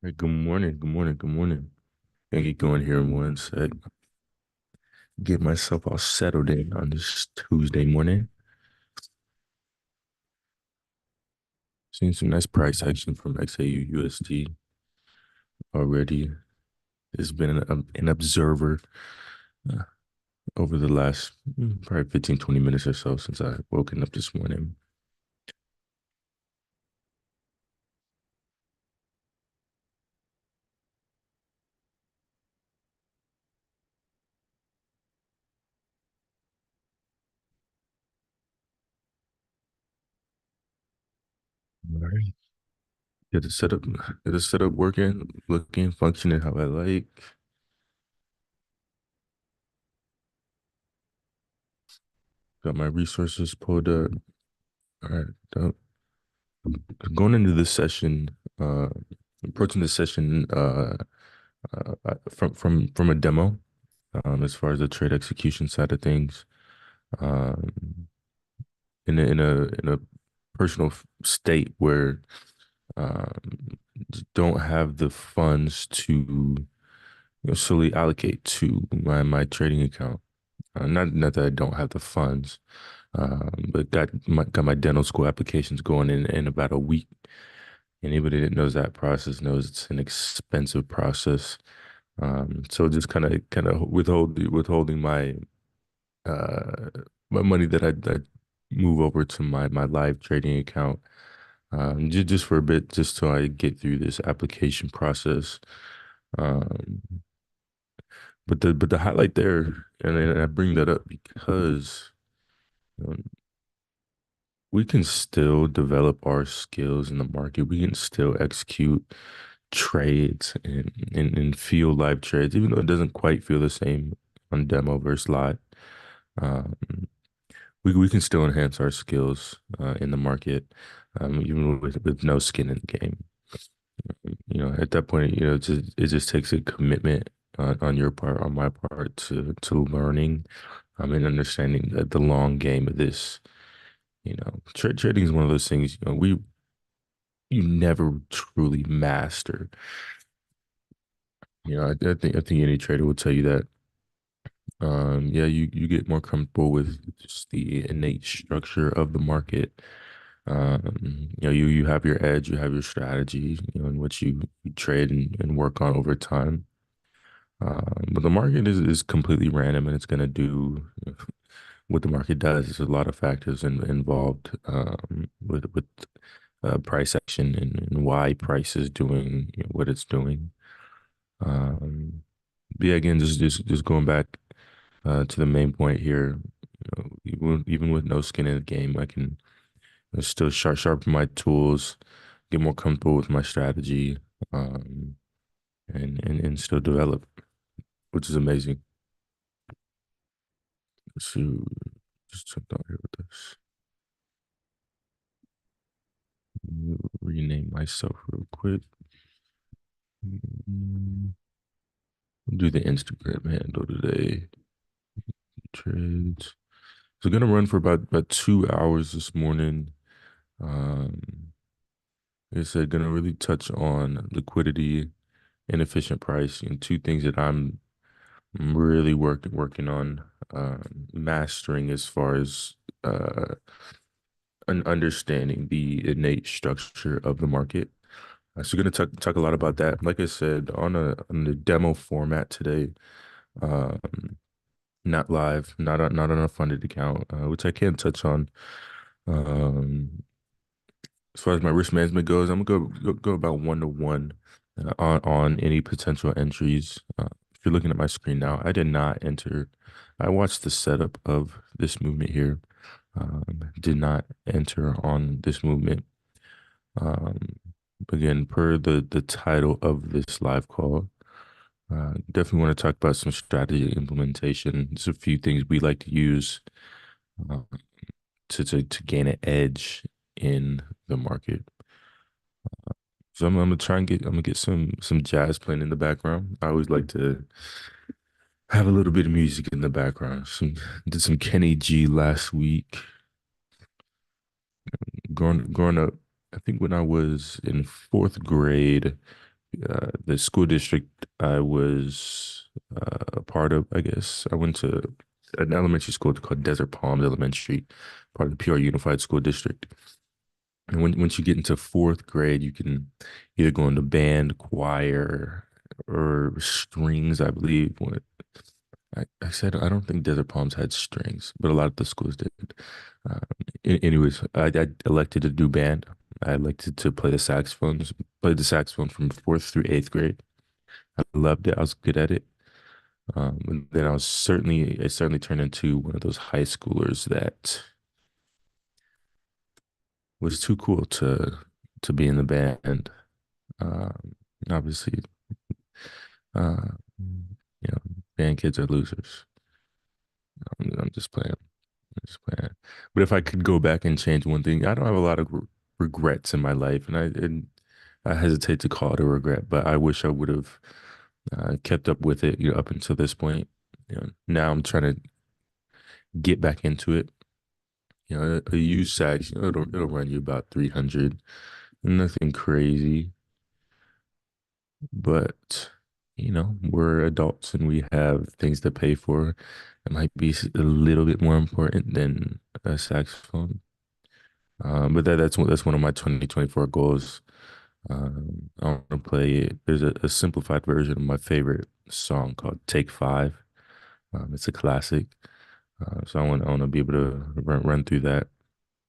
Hey, good morning, good morning, good morning. Gonna get going here in one sec. Get myself all settled in on this Tuesday morning. Seeing some nice price action from XAU USD already. It's been an observer uh, over the last probably 15, 20 minutes or so since I woken up this morning. All right. Get the setup working, looking, functioning how I like. Got my resources pulled up. All right. Going into this session, approaching the session from a demo, as far as the trade execution side of things, um, in a personal state where don't have the funds to solely allocate to my trading account. Not that I don't have the funds, but got my dental school applications going in about a week. Anybody that knows that process knows it's an expensive process. So just kind of withholding uh my money that move over to my live trading account, just for a bit, just so I get through this application process. Um, but the highlight there, and I bring that up because you know, we can still develop our skills in the market. We can still execute trades and feel live trades, even though it doesn't quite feel the same on demo versus live. Um, we can still enhance our skills in the market, even with no skin in the game. At that point, it just takes a commitment on your part, on my part, to learning, and understanding the long game of this. Trading is one of those things. You never truly master. I think any trader will tell you that. Yeah, you get more comfortable with just the innate structure of the market. You have your edge, you have your strategy, in which you trade and work on over time. But the market is completely random, and it's going to do what the market does. There's a lot of factors involved with price action and why price is doing what it's doing. Um, but yeah, again, just going back to the main point here. Even with no skin in the game, I can still sharpen my tools, get more comfortable with my strategy, um, and still develop, which is amazing. So just jump down here with this. Rename myself real quick. Mm, Do the Instagram handle today. Trades. So gonna run for about 2 hours this morning. Um, like I said, gonna really touch on liquidity, inefficient pricing, two things that I'm really working on mastering as far as uh, an understanding the innate structure of the market. So we're gonna talk a lot about that. Like I said, on the demo format today, um, not live, not on a funded account, which I can touch on. Um, as far as my risk management goes, I'm gonna go about 1 to 1 on any potential entries. If you're looking at my screen now, I did not enter. I watched the setup of this movement here. Did not enter on this movement. Um, Again, per the title of this live call, definitely want to talk about some strategy implementation. There's a few things we like to use uh, to gain an edge in the market. So I'm gonna try and I'm gonna get some jazz playing in the background. I always like to have a little bit of music in the background. Did some Kenny G last week. Growing up, I think when I was in fourth grade, the school district I was a part of, I guess I went to an elementary school called Desert Palms Elementary, part of the PR Unified School District. And once you get into fourth grade, you can either go into band, choir, or strings, I believe. I said I don't think Desert Palms had strings, but a lot of the schools did. Um, Anyways, I elected to do band. I elected to play the saxophones. Played the saxophone from fourth through eighth grade. I loved it. I was good at it. And then it certainly turned into one of those high schoolers that was too cool to be in the band. Um, Obviously, uh, band kids are losers. I'm just playing. I'm just playing. But if I could go back and change one thing, I don't have a lot of regrets in my life, and I hesitate to call it a regret, but I wish I would have kept up with it, up until this point. Now I'm trying to get back into it. A used sax, it'll run you about 300, nothing crazy, but we're adults and we have things to pay for. It might be a little bit more important than a saxophone. But that's one of my 2024 goals. I want to play it. There's a simplified version of my favorite song called Take Five. It's a classic. So I want to be able to run through that,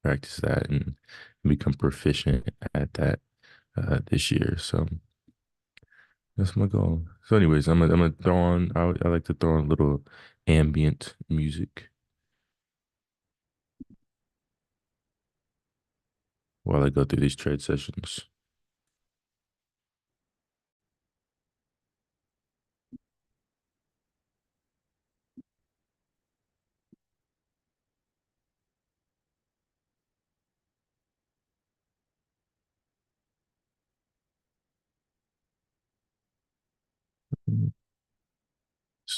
practice that, and become proficient at that this year. So that's my goal. So, anyways, I'm gonna throw on. I like to throw on a little ambient music while I go through these trade sessions.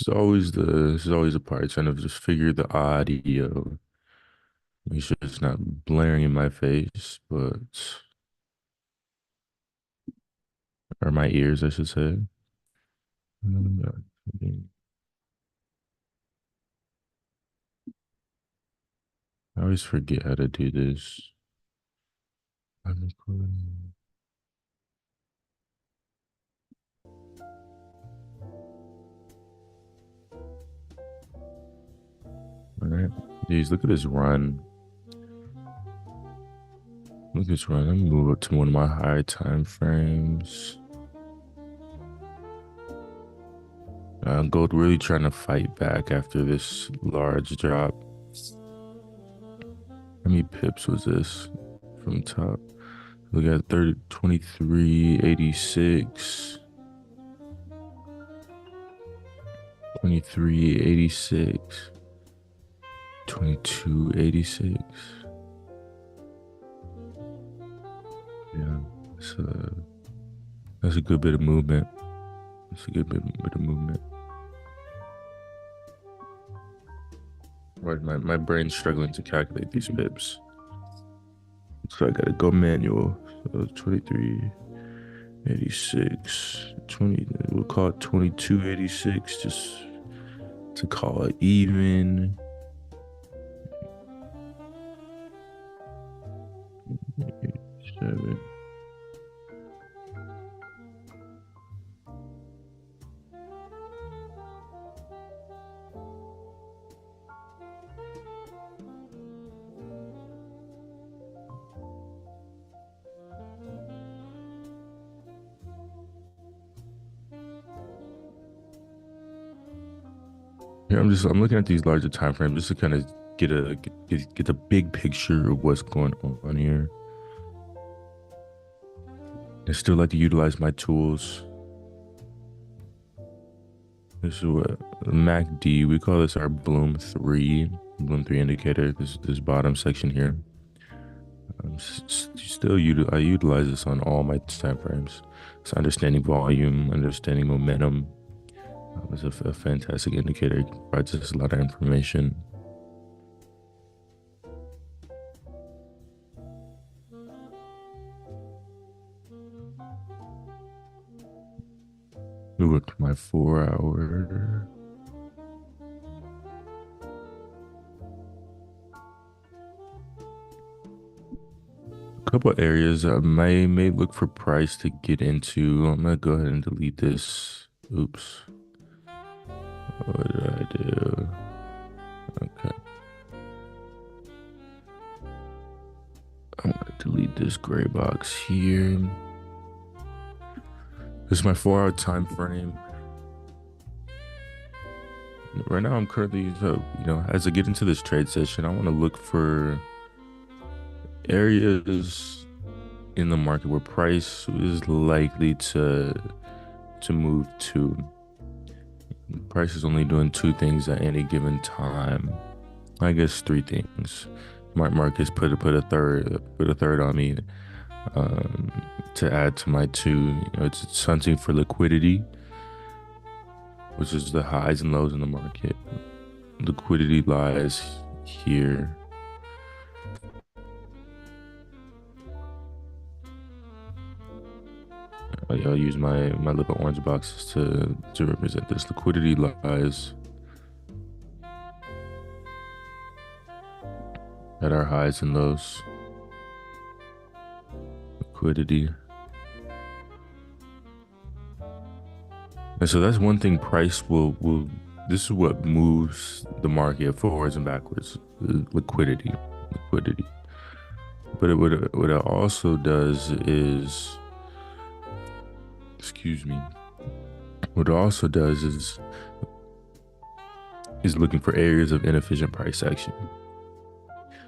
This is always a part trying to just figure the audio. Make sure it's not blaring in my face, or my ears, I should say. I always forget how to do this. I'm recording. All right. Jeez, look at this run. Look at this run. Let me move up to one of my higher time frames. Gold really trying to fight back after this large drop. How many pips was this from top? Look at 30, 23.86, 23.86, 22.86. Yeah, so that's a good bit of movement. That's a good bit of movement. Right, my brain's struggling to calculate these pips. So I gotta go manual. So 23.86, 20, we'll call it 22.86 just to call it even. 87. Here I'm looking at these larger time frames just to kind of get the big picture of what's going on here. I still like to utilize my tools. This is what MACD, we call this our Bloom 3 indicator. This bottom section here. I utilize this on all my time frames. So understanding volume, understanding momentum. It's a fantastic indicator. It provides us a lot of information. Look at my 4 hour. A couple areas I may look for price to get into. I'm gonna go ahead and delete this. Oops. What did I do? Okay. I'm gonna delete this gray box here. This is my 4 hour time frame. Right now, I'm currently, as I get into this trade session, I want to look for areas in the market where price is likely to move to. Price is only doing 2 things at any given time. I guess 3 things. Marcus put a third on me to add to my 2. It's hunting for liquidity, which is the highs and lows in the market. Liquidity lies here. I'll use my little orange boxes to represent this. Liquidity lies at our highs and lows. Liquidity. And so that's one thing price will this is what moves the market forwards and backwards. Liquidity. But what it also does is, excuse me, what it also does is looking for areas of inefficient price action.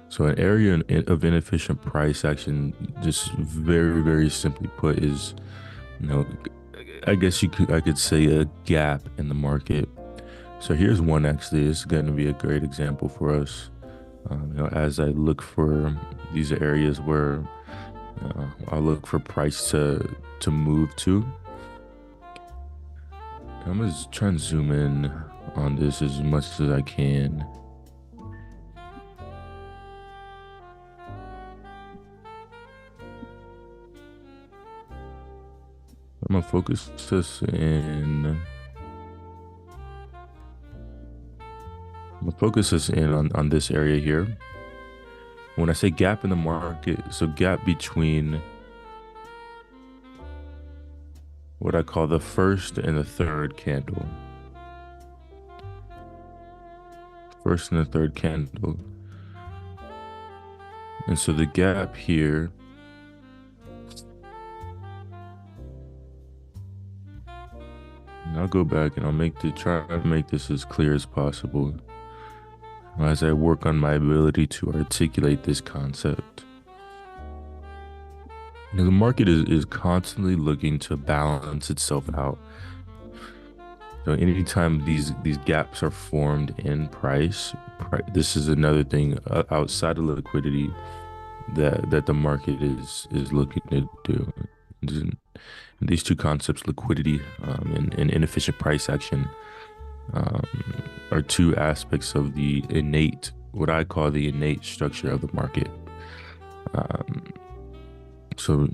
So an area of inefficient price action, just very, very simply put, is, I guess I could say a gap in the market. So here's one actually. It's going to be a great example for us. As I look for these areas where I'll look for price to move to. I'm gonna just try and zoom in on this as much as I can. I'm gonna focus this in. On this area here. When I say gap in the market, so gap between what I call the first and the third candle. First and the third candle. And so the gap here and I'll go back and try to make this as clear as possible as I work on my ability to articulate this concept. The market is constantly looking to balance itself out. So anytime these gaps are formed in price, this is another thing outside of liquidity that the market is looking to do. And these 2 concepts, liquidity and inefficient price action, are 2 aspects of the innate, what I call the innate structure of the market. So,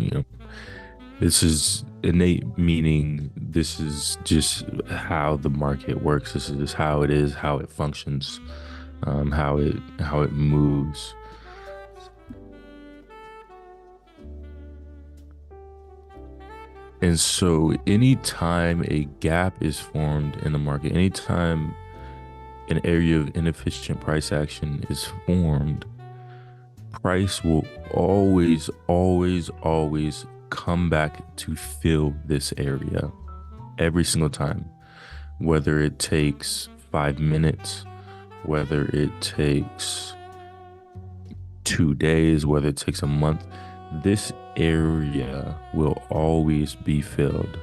this is innate, meaning this is just how the market works. This is how it is, how it functions, how it moves. And so anytime a gap is formed in the market, anytime an area of inefficient price action is formed, price will always come back to fill this area every single time, whether it takes 5 minutes, whether it takes 2 days, whether it takes a month, this area will always be filled.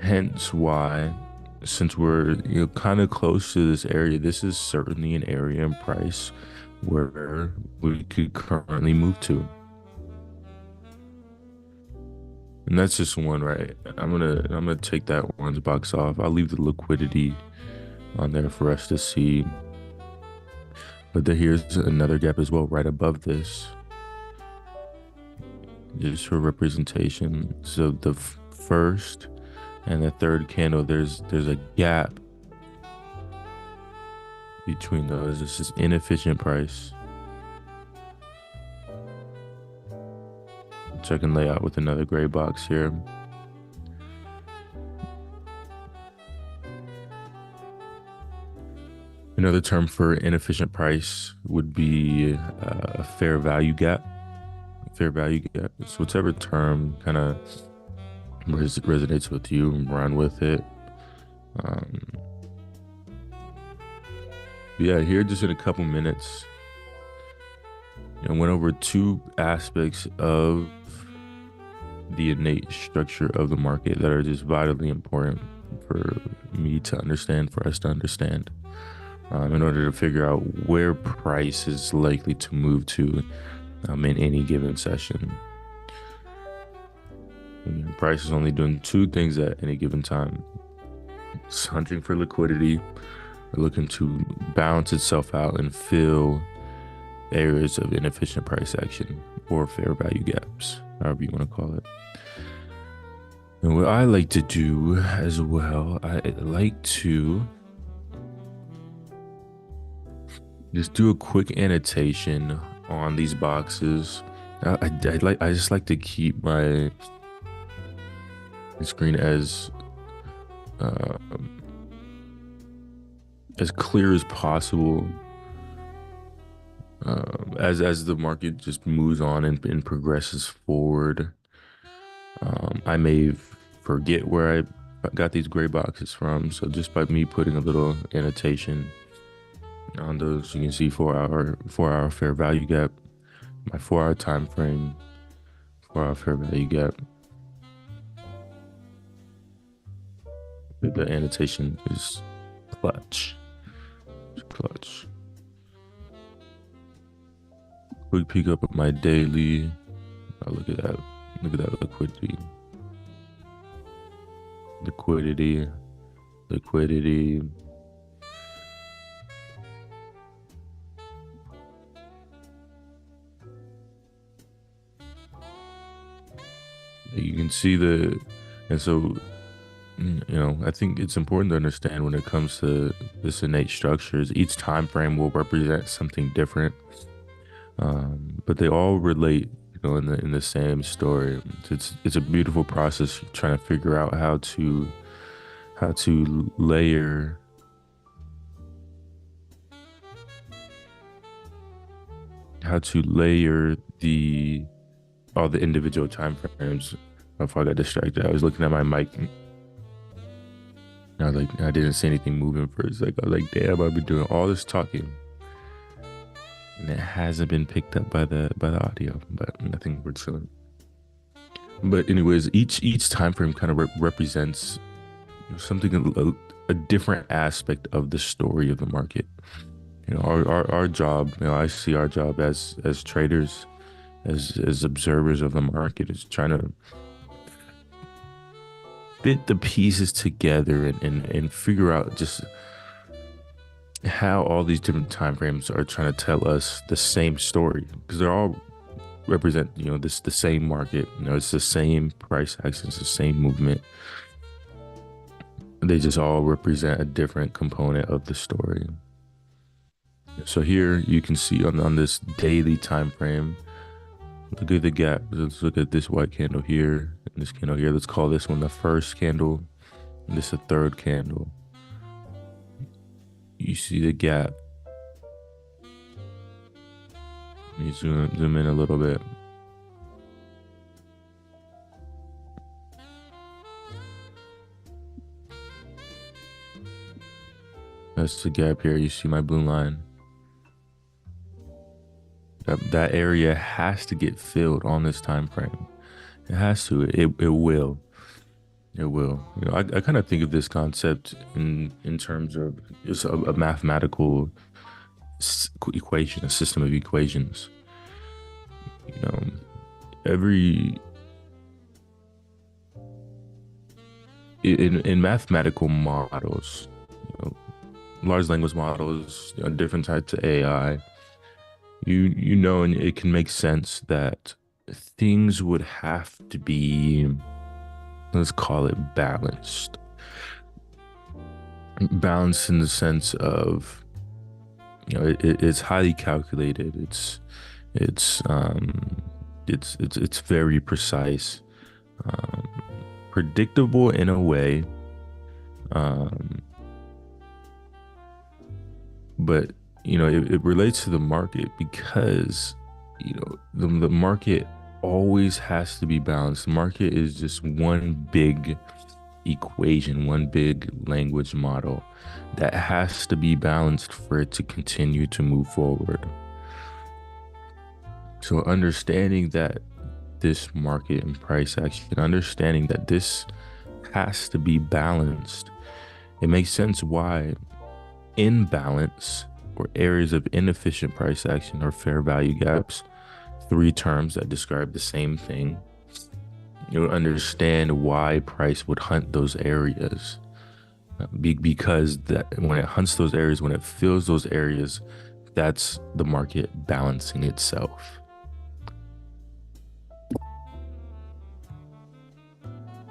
Hence why, since we're kind of close to this area, this is certainly an area in price where we could currently move to. And that's just one, right? I'm gonna take that orange box off. I'll leave the liquidity on there for us to see. But here's another gap as well, right above this, just for representation. So the first and the third candle, there's a gap between those. This is inefficient price, which I can lay out with another gray box here. Another term for inefficient price would be a fair value gap. Fair value gap. So whatever term kind of resonates with you, run with it. Yeah, here just in a couple minutes, went over two aspects of the innate structure of the market that are just vitally important for me to understand, for us to understand, in order to figure out where price is likely to move to in any given session. Price is only doing two things at any given time. It's hunting for liquidity, or looking to balance itself out and fill areas of inefficient price action or fair value gaps, however you want to call it. And what I like to do as well, I like to just do a quick annotation on these boxes. I just like to keep my screen as clear as possible, as the market just moves on and progresses forward. I may forget where I got these gray boxes from, so just by me putting a little annotation on those, you can see 4-hour fair value gap, my 4-hour time frame, 4-hour fair value gap. The annotation is clutch. It's clutch. Quick peek up at my daily. Oh, look at that. Look at that liquidity. Liquidity. Liquidity. You can see and so, I think it's important to understand when it comes to this innate structures, each time frame will represent something different, but they all relate, in the same story. It's a beautiful process trying to figure out how to layer all the individual time frames. Before I got distracted, I was looking at my mic. I didn't see anything moving first. I was like, damn, I've been doing all this talking, and it hasn't been picked up by the audio. But I think we're chilling. But anyways, each time frame kind of represents something, a different aspect of the story of the market. Our job. I see our job as traders, as observers of the market, is trying to fit the pieces together and figure out just how all these different time frames are trying to tell us the same story, because they're all represent the same market. It's the same price action, it's the same movement. They just all represent a different component of the story. So here you can see on this daily time frame, look at the gap. Let's look at this white candle here and this candle here. Let's call this one the first candle and this the third candle. You see the gap. You zoom in a little bit. That's the gap here. You see my blue line. That area has to get filled on this time frame. It has to. It will. It will. I kind of think of this concept in terms of just a mathematical equation, a system of equations. You know, every in mathematical models, large language models, different types of AI, and it can make sense that things would have to be, let's call it balanced. Balanced in the sense of, it's highly calculated. It's very precise, um, predictable in a way, um, but it relates to the market because the market always has to be balanced. The market is just one big equation, one big language model that has to be balanced for it to continue to move forward. So understanding that this market and price action, understanding that this has to be balanced, it makes sense why imbalance or areas of inefficient price action or fair value gaps, three terms that describe the same thing. You'll understand why price would hunt those areas, because that when it hunts those areas, when it fills those areas, that's the market balancing itself.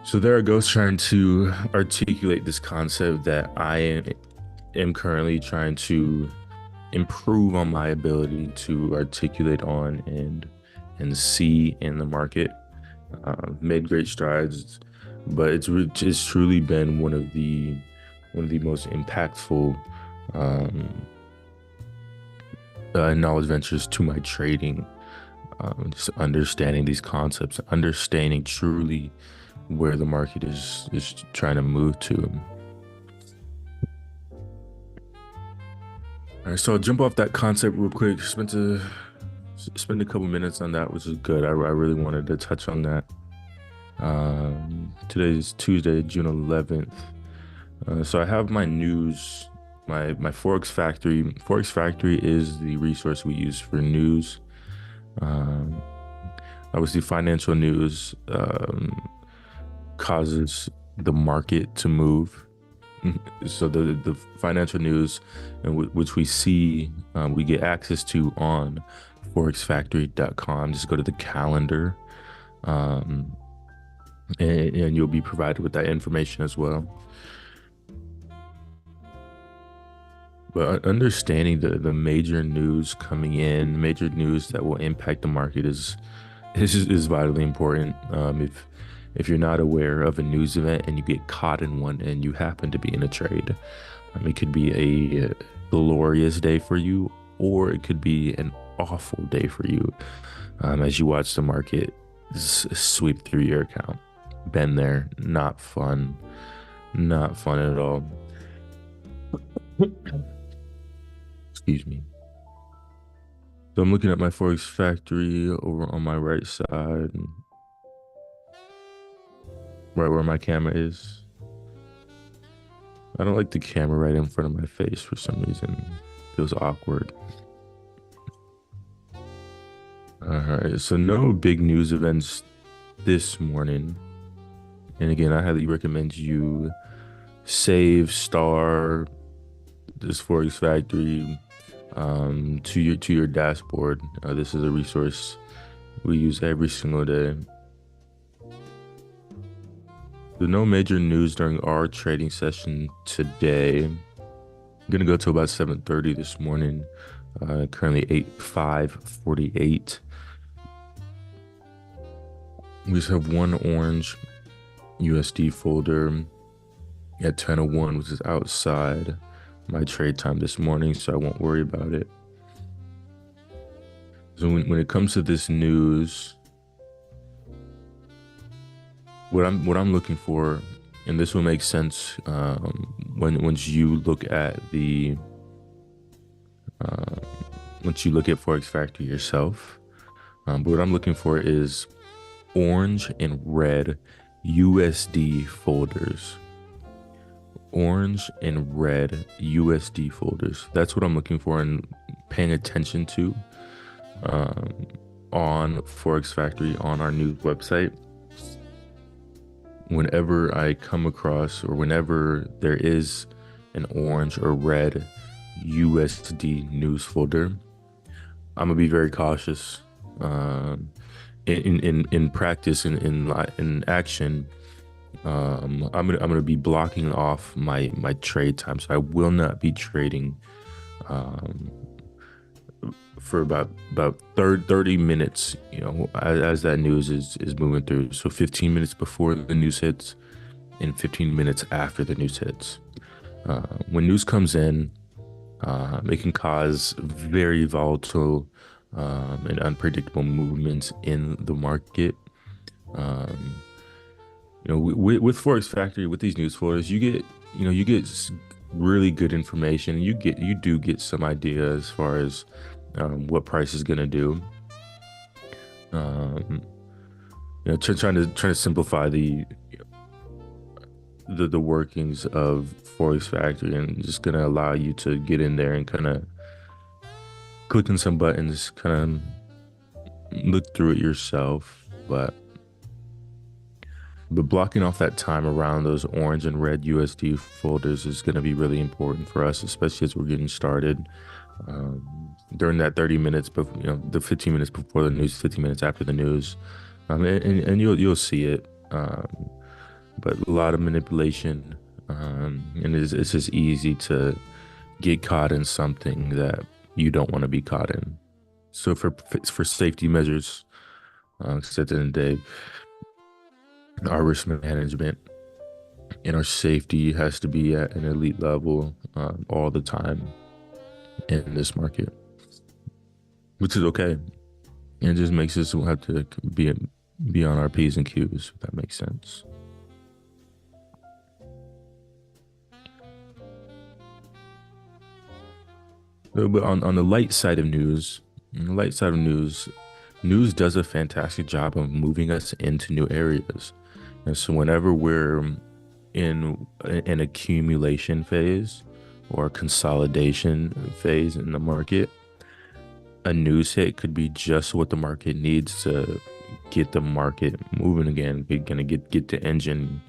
So there I go, trying to articulate this concept that I am currently trying to improve on my ability to articulate on and see in the market. Made great strides, but it's truly been one of the most impactful knowledge ventures to my trading. Just understanding these concepts, understanding truly where the market is trying to move to. All right, so I'll jump off that concept real quick. Spend a couple minutes on that, which is good. I really wanted to touch on that. Today's Tuesday, June 11th. So I have my news, my Forex Factory. Forex Factory is the resource we use for news. Obviously, financial news causes the market to move. So the financial news, which we see, we get access to on forexfactory.com. Just go to the calendar, and you'll be provided with that information as well. But understanding the major news coming in, major news that will impact the market is vitally important. If you're not aware of a news event and you get caught in one and you happen to be in a trade, it could be a glorious day for you, or it could be an awful day for you, as you watch the market sweep through your account. Been there, not fun at all. Excuse me. So I'm looking at my Forex Factory over on my right side, right where my camera is. I don't like the camera right in front of my face for some reason. It feels awkward. All right, so no big news events this morning. And again, I highly recommend you save star this Forex Factory to your dashboard. This is a resource we use every single day. So no major news during our trading session today. I'm gonna go to about 7:30 this morning. Currently 5:48. We just have one orange USD folder at 10:01, which is outside my trade time this morning, so I won't worry about it. So when it comes to this news, what I'm looking for And this will make sense when once you look at the uh, once you look at Forex Factory yourself. But what I'm looking for is orange and red USD folders. Orange and red USD folders. That's what I'm looking for and paying attention to um, on Forex Factory on our new website. Whenever I come across or whenever there is an orange or red USD news folder, I'm gonna be very cautious. Um, in practice, in action, I'm gonna be blocking off my trade time, so I will not be trading um, for about 30 minutes, as that news is moving through. So 15 minutes before the news hits and 15 minutes after the news hits. When news comes in, it can cause very volatile and unpredictable movements in the market. Um, with Forex Factory, with these news folders, you get really good information. You do get some idea as far as what price is gonna do. Um, trying to simplify the workings of Forex Factory, and just gonna allow you to get in there and kind of clicking some buttons, kind of look through it yourself. But blocking off that time around those orange and red USD folders is going to be really important for us, especially as we're getting started. During that 30 minutes, but the 15 minutes before the news, 15 minutes after the news, and you'll see it. But a lot of manipulation, and it's just easy to get caught in something that you don't want to be caught in. So for safety measures, 'cause at the end of the day, our risk management and our safety has to be at an elite level all the time in this market, which is okay. And it just makes us have to be on our P's and Q's, if that makes sense. But on the light side of news, on the light side of news does a fantastic job of moving us into new areas. And so whenever we're in an accumulation phase or consolidation phase in the market, a news hit could be just what the market needs to get the market moving again. We're gonna get the engine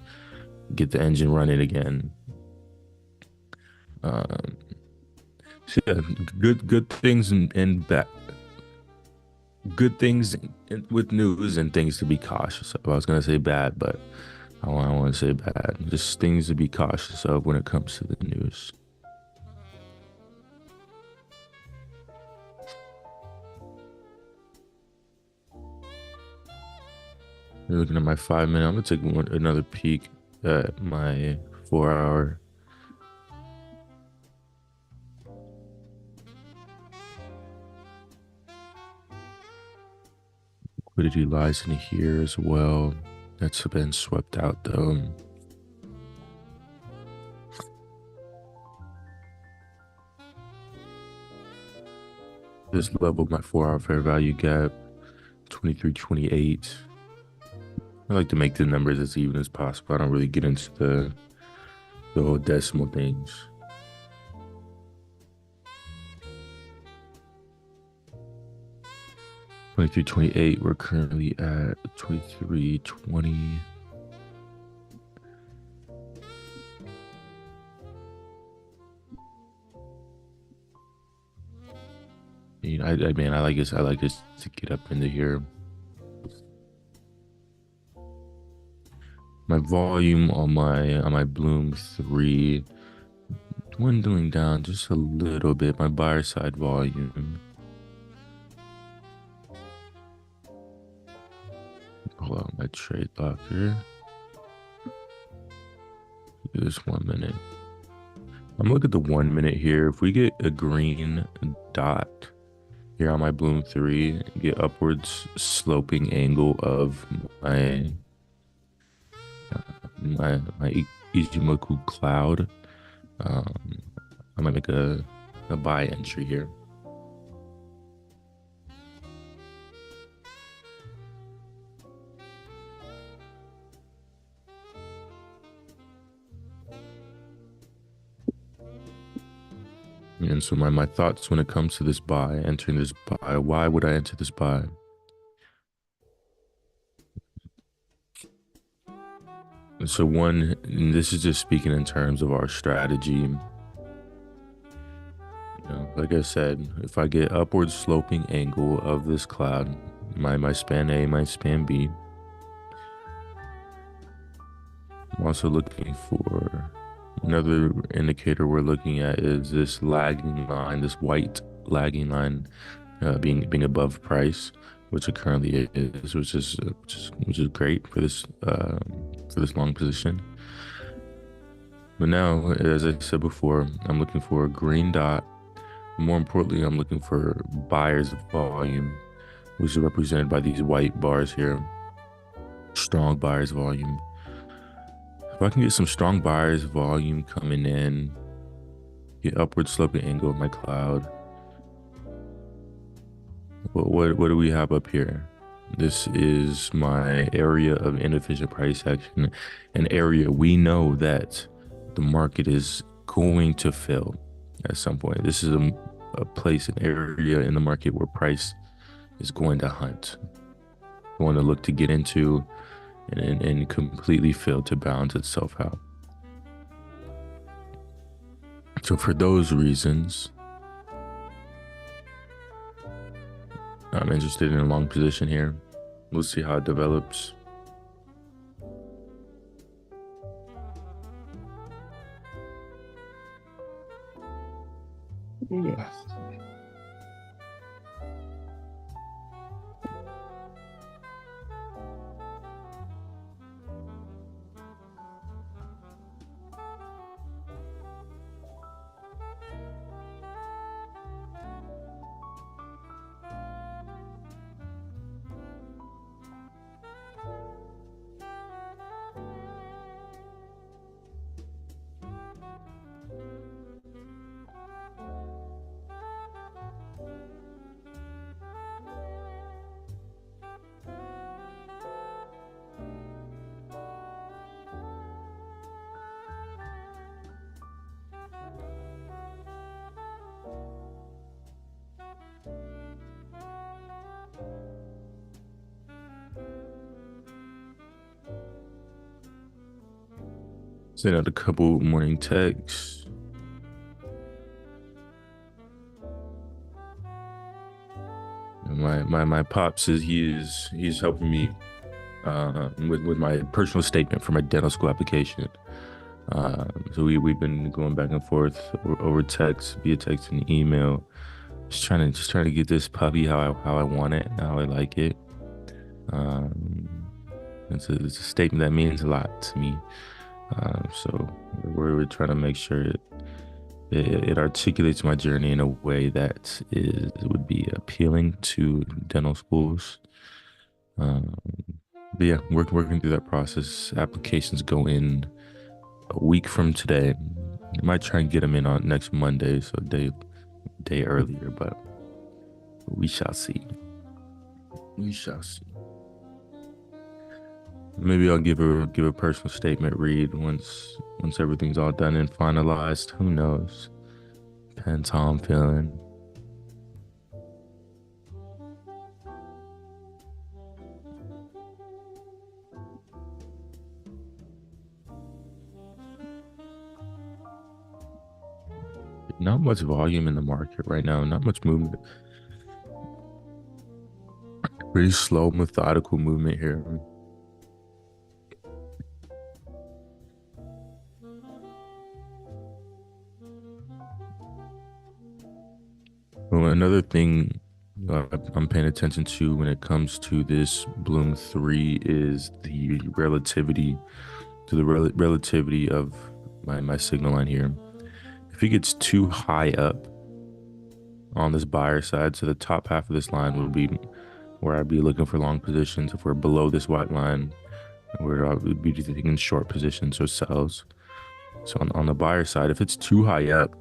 running again. Um, so yeah, good things and bad good things with news and things to be cautious of. I was gonna say bad, but I don't want to say bad. Just things to be cautious of when it comes to the news. You're looking at my 5 minute. I'm gonna take another peek at my 4 hour. Liquidity lies in here as well. That's been swept out though. This level, my 4 hour fair value gap, 23.28. I like to make the numbers as even as possible. I don't really get into the whole decimal things. $23.28. We're currently at $23.20. I like this. I like this to get up into here. My volume on my Bloom 3 dwindling down just a little bit. My buyer side volume. Pull out my trade locker. Do this 1 minute. I'm looking at the 1 minute here. If we get a green dot here on my Bloom 3, get upwards sloping angle of my Ichimoku cloud. Um, I'm gonna make a buy entry here. And so my thoughts when it comes to this buy, entering this buy, why would I enter this buy? So one, and this is just speaking in terms of our strategy. Like I said, if I get upward sloping angle of this cloud, my span A, my span B, I'm also looking for another indicator we're looking at is this lagging line, this white lagging line being above price, which it currently is, which is great for this long position. But now, as I said before, I'm looking for a green dot. More importantly, I'm looking for buyer's volume, which is represented by these white bars here. Strong buyer's volume. If I can get some strong buyer's volume coming in, get upward sloping angle of my cloud. What do we have up here? This is my area of inefficient price action, an area we know that the market is going to fill at some point. This is a place, an area in the market where price is going to hunt, going to look to get into and completely fill to balance itself out. So for those reasons, I'm interested in a long position here. We'll see how it develops. Yeah. Send out a couple morning texts. My pops is he's helping me with my personal statement for my dental school application. So we've been going back and forth over text, via text and email, just trying to get this puppy how I want it, how I like it. It's a statement that means a lot to me. So we're trying to make sure it articulates my journey in a way that would be appealing to dental schools. But yeah, working through that process. Applications go in a week from today. I might try and get them in on next Monday, so a day earlier, but we shall see. We shall see. Maybe I'll give a personal statement read once everything's all done and finalized. Who knows? Depends how I'm feeling. Not much volume in the market right now. Not much movement. Pretty slow, methodical movement here. Well, another thing I'm paying attention to when it comes to this Bloom 3 is the relativity relativity of my signal line here. If it gets too high up on this buyer side, so the top half of this line would be where I'd be looking for long positions. If we're below this white line, where I would be taking short positions or sells. So on the buyer side, if it's too high up,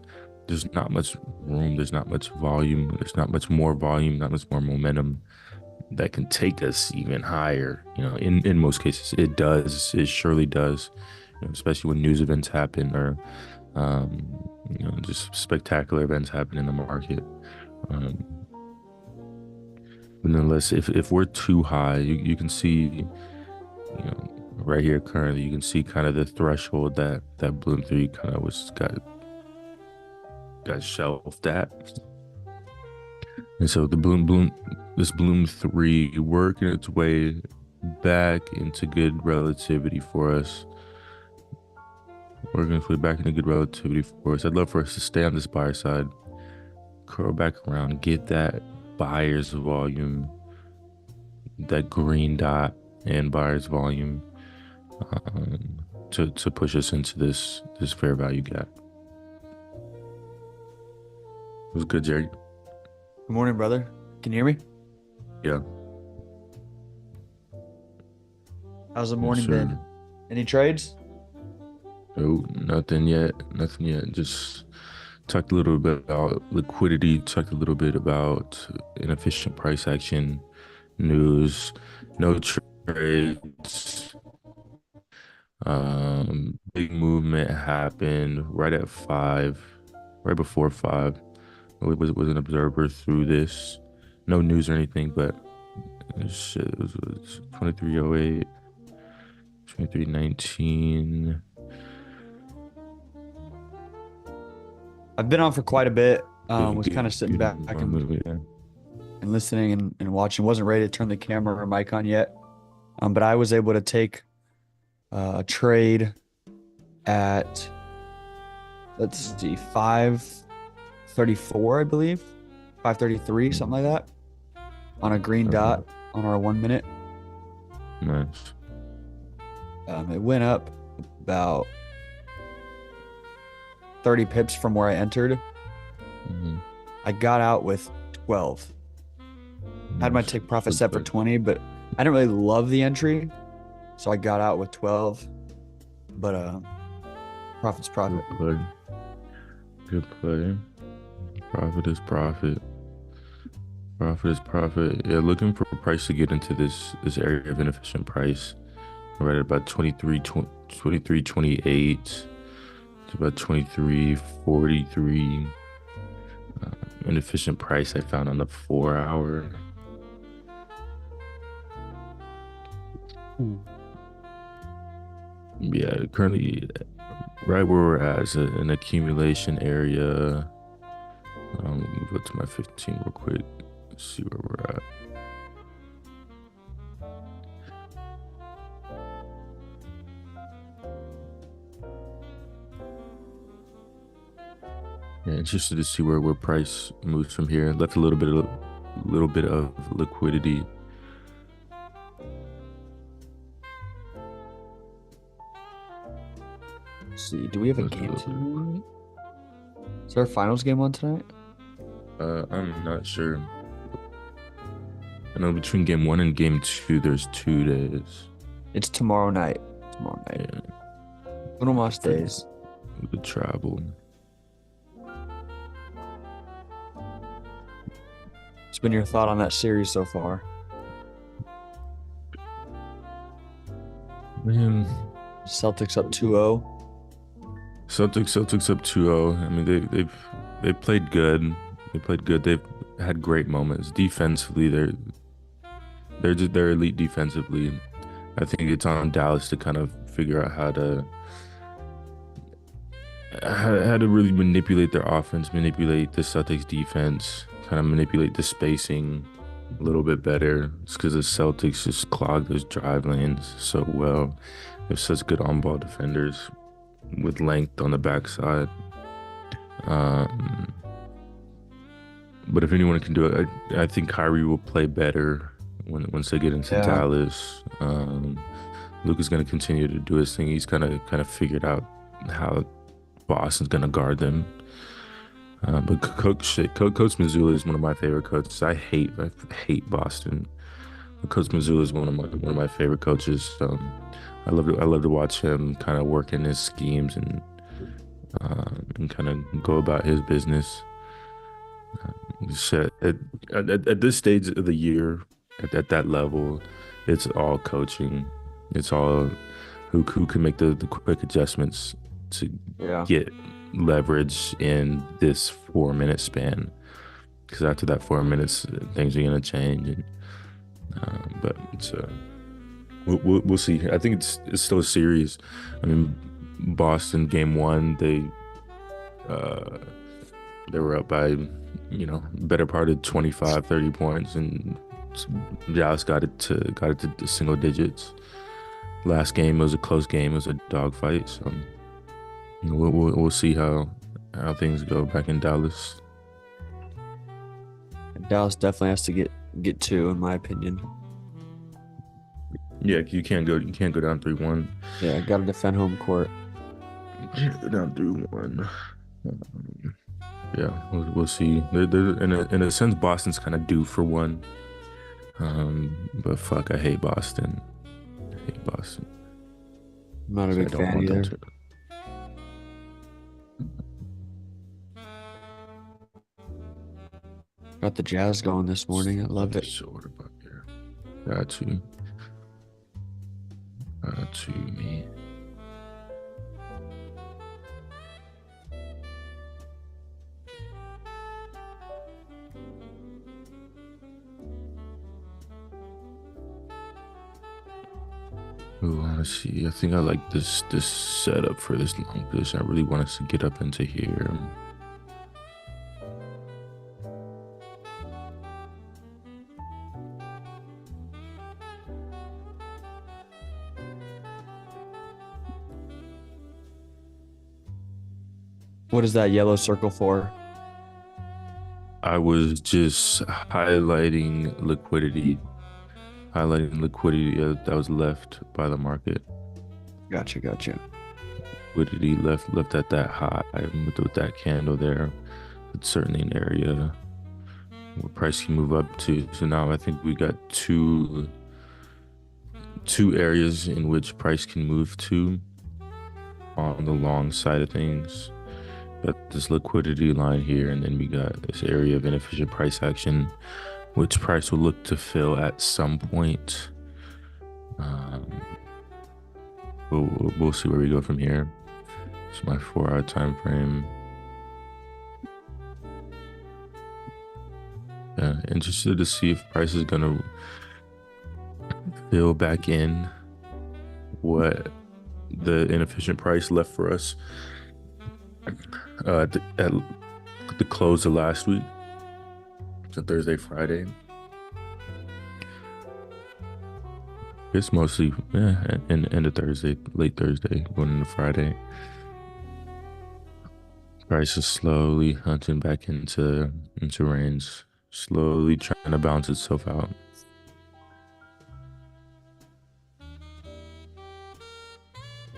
there's not much room, there's not much volume, there's not much more volume, not much more momentum that can take us even higher. In most cases, it does. It surely does. Especially when news events happen or just spectacular events happen in the market. Um, but nonetheless, if we're too high, you can see, right here currently, you can see kind of the threshold that Bloom 3 kind of got shelved at. And so this Bloom 3 working its way back into good relativity for us. Working its way back into good relativity for us. I'd love for us to stay on this buyer side, curl back around, get that buyer's volume, that green dot and buyer's volume, to push us into this fair value gap. It was good, Jerry. Good morning, brother. Can you hear me? Yeah. How's the Yes, morning sir. been? Any trades? No, nothing yet. Nothing yet. Just talked a little bit about liquidity, talked a little bit about inefficient price action, news, no trades. Big movement happened right at 5, right before 5. I was an observer through this. No news or anything, but it was 2308, 2319. I've been on for quite a bit. Good, Was kind of sitting back movement, yeah. and listening and watching. Wasn't ready to turn the camera or mic on yet. But I was able to take a trade at, let's see, 5:34, I believe. 5:33, something like that. On a green dot on our 1 minute. Nice. It went up about 30 pips from where I entered. Mm-hmm. I got out with 12. Had my take profit set for 20, but I didn't really love the entry, so I got out with 12. But profit's profit. Good play. Good play. Profit is profit. Profit is profit. Yeah, looking for a price to get into this area of inefficient price. Right at about 23.28 to about 23.43. Inefficient price I found on the 4-hour. Yeah, currently right where we're at is an accumulation area. Move up to my 15 real quick. Let's see where we're at. Yeah, interested to see where price moves from here. Left a little bit of liquidity. Let's see, do we have a game tonight? Is there a finals game on tonight? I'm not sure. I know between game 1 and game 2, there's 2 days. It's tomorrow night. Yeah. Little más days. The travel. What's been your thought on that series so far? Man, Celtics up 2-0. Celtics up 2-0. I mean, they played good. They played good. They've had great moments. Defensively, they're elite defensively. I think it's on Dallas to kind of figure out how to really manipulate their offense, manipulate the Celtics defense, kind of manipulate the spacing a little bit better. It's because the Celtics just clog those drive lanes so well. They have such good on-ball defenders with length on the backside. But if anyone can do it, I think Kyrie will play better once they get into Dallas. Luka's going to continue to do his thing. He's kind of figured out how Boston's going to guard them. But Coach Mazzulla is one of my favorite coaches. I hate Boston. Coach Mizzou is one of my favorite coaches. I love to watch him kind of work in his schemes and kind of go about his business. So at this stage of the year, at that level, it's all coaching. It's all who can make the quick adjustments to Yeah. get leverage in this 4 minute span. Because after that 4 minutes, things are gonna change. But we'll see. I think it's still a series. I mean, Boston game one, uh, they were up by, better part of 25, 30 points, and Dallas got it to the single digits. Last game was a close game. It was a dogfight. So we'll see how things go back in Dallas. Dallas definitely has to get two, in my opinion. Yeah, you can't go down 3-1. Yeah, got to defend home court. You can't go down 3-1. Yeah, we'll see. In a sense, Boston's kind of due for one. But fuck, I hate Boston. I hate Boston. I'm not a So I big don't fan want them either. to. Got the Jazz going this morning. I love it. So what about here? Got you. Got you, me. Oh, honestly, I think I like this setup for this long position. I really want us to get up into here. What is that yellow circle for? I was just highlighting liquidity that was left by the market. Gotcha. Liquidity left at that high with that candle there. It's certainly an area where price can move up to. So now I think we got two areas in which price can move to on the long side of things. Got this liquidity line here, and then we got this area of inefficient price action, which price will look to fill at some point. We'll see where we go from here. It's my 4-hour time frame. Interested to see if price is gonna fill back in what the inefficient price left for us at the close of last week. So Thursday, Friday. It's mostly end of Thursday, late Thursday, going into Friday. Price is slowly hunting back into range, slowly trying to balance itself out.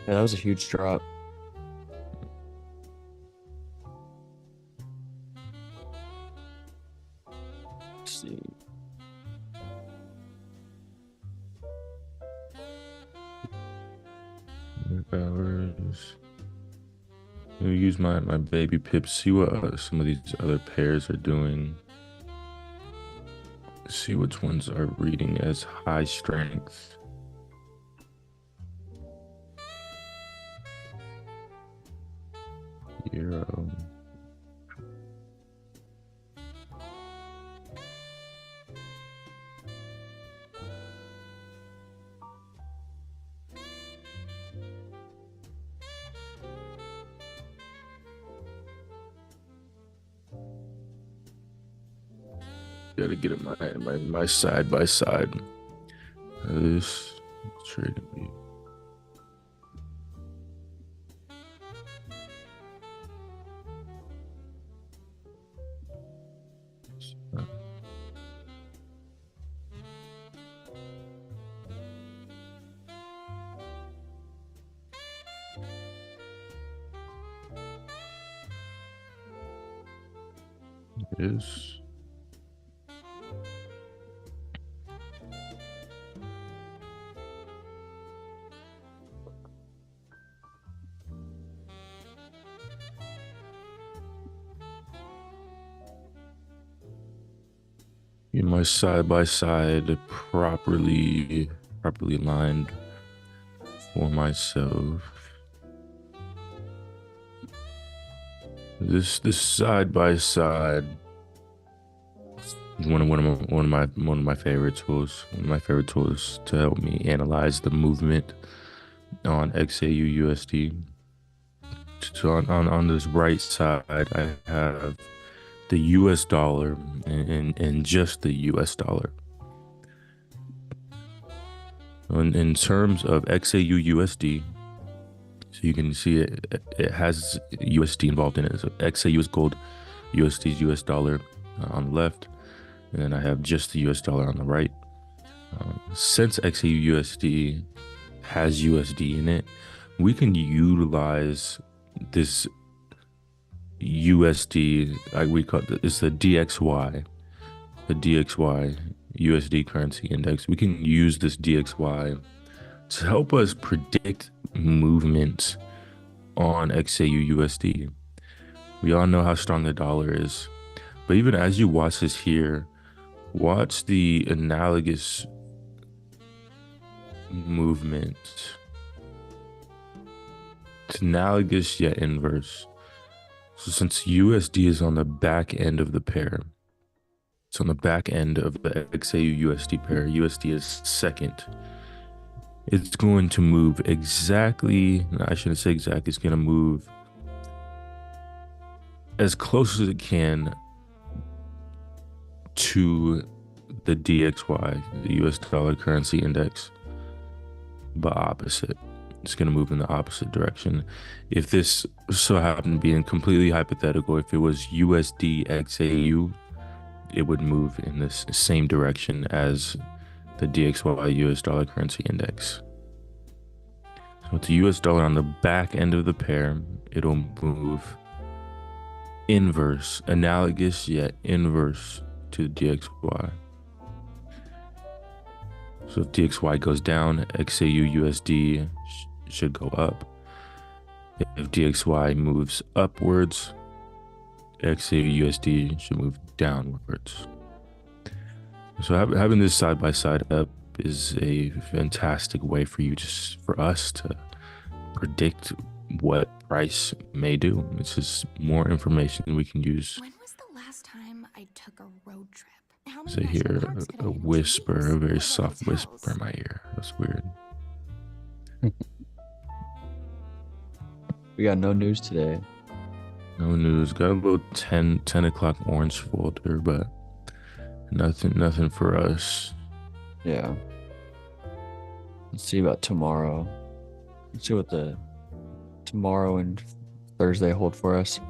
Yeah, that was a huge drop. Let's see. Hours. Let me use my baby pips. See what some of these other pairs are doing. See which ones are reading as high strength. Euro. Gotta get it my side by side. This trading view. It is. In my side by side properly aligned for myself. This side by side is one of my favorite tools. One of my favorite tools to help me analyze the movement on XAU USD. So on this right side, I have the US dollar and just the US dollar. In terms of XAU USD, so you can see it has USD involved in it. So XAU is gold, USD is US dollar on the left, and then I have just the US dollar on the right. Since XAU USD has USD in it, we can utilize this USD, like we call it's the DXY USD currency index. We can use this DXY to help us predict movements on XAU USD. We all know how strong the dollar is, but even as you watch this here, watch the analogous movement. It's analogous yet inverse. So since USD is on the back end of the pair, it's on the back end of the XAU USD pair, USD is second. It's going to move exactly, I shouldn't say exactly, it's going to move as close as it can to the DXY, the US dollar currency index, but opposite. It's going to move in the opposite direction. If this so happened to be in completely hypothetical, if it was USD XAU, it would move in this same direction as the DXY US dollar currency index. So with the US dollar on the back end of the pair, it'll move inverse, analogous yet inverse to the DXY. So if DXY goes down, XAU USD should go up. If DXY moves upwards, XAU USD should move downwards. So having this side by side up is a fantastic way for us to predict what price may do. It's just more information we can use. When was the last time I took a road trip? So I hear a whisper, a very soft whisper in my ear. That's weird. We got no news today. No news. Got a little 10 o'clock orange folder, but nothing for us. Yeah. Let's see about tomorrow. Let's see what the tomorrow and Thursday hold for us.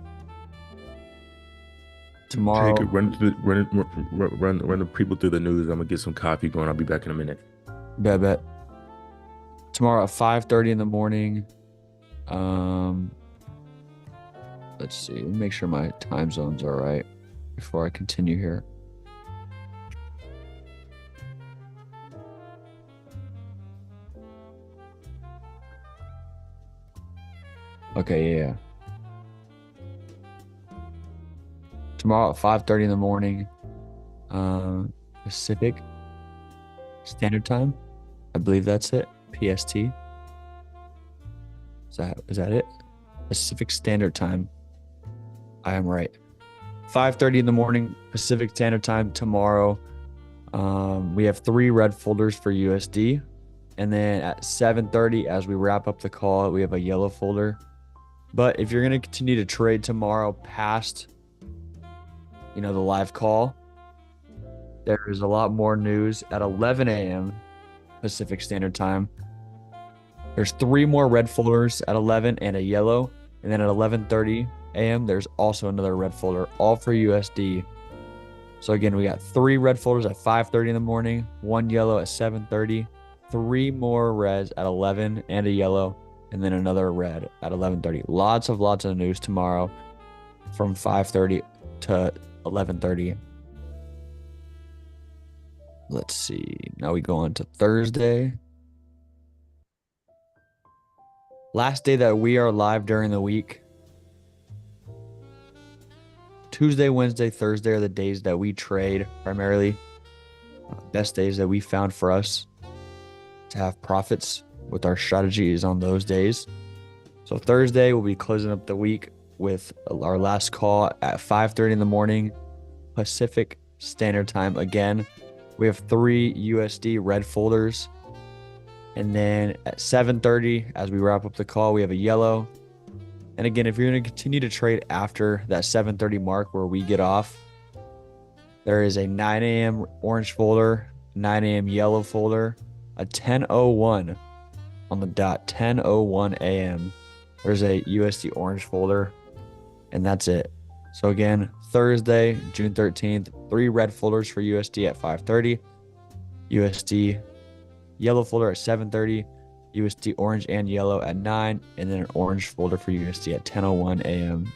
Tomorrow. Take it, run the people through the news. I'm gonna get some coffee going. I'll be back in a minute. Bet. Tomorrow at 5:30 in the morning. Let's see. Let me make sure my time zones are right before I continue here. Okay, yeah. Tomorrow at 5:30 in the morning, Pacific Standard Time. I believe that's it. PST. Is that it? Pacific Standard Time. I am right. 5:30 in the morning, Pacific Standard Time tomorrow. We have 3 red folders for USD. And then at 7:30, as we wrap up the call, we have a yellow folder. But if you're going to continue to trade tomorrow past, the live call, there is a lot more news at 11 a.m. Pacific Standard Time. There's 3 more red folders at 11 and a yellow. And then at 11:30 a.m., there's also another red folder, all for USD. So again, we got 3 red folders at 5:30 in the morning, 1 yellow at 7:30, 3 more reds at 11 and a yellow, and then another red at 11:30. Lots of news tomorrow from 5:30 to 11:30. Let's see. Now we go on to Thursday. Last day that we are live during the week. Tuesday, Wednesday, Thursday are the days that we trade primarily. Best days that we found for us to have profits with our strategy is on those days. So Thursday, we'll be closing up the week with our last call at 5:30 in the morning, Pacific Standard Time. Again, we have 3 USD red folders. And then at 7:30, as we wrap up the call, we have a yellow. And again, if you're going to continue to trade after that 7:30 mark where we get off, there is a 9 a.m. orange folder, 9 a.m. yellow folder, a 10:01 on the dot, 10:01 a.m. There's a USD orange folder, and that's it. So again, Thursday, June 13th, 3 red folders for USD at 5:30, USD yellow folder at 7:30, USD orange and yellow at 9, and then an orange folder for USD at 10:01 a.m.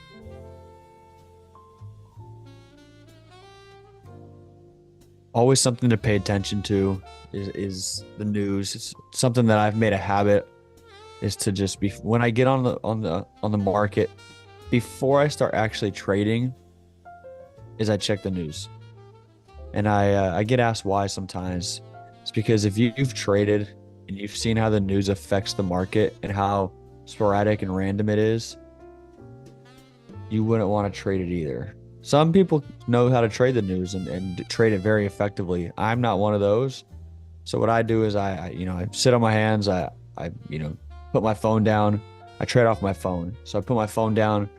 Always something to pay attention to is the news. It's something that I've made a habit is to just be when I get on the market before I start actually trading is I check the news. And I get asked why sometimes. It's because if you've traded and you've seen how the news affects the market and how sporadic and random it is, you wouldn't want to trade it either. Some people know how to trade the news and trade it very effectively. I'm not one of those. So what I do is I sit on my hands. I put my phone down. I trade off my phone. So I put my phone down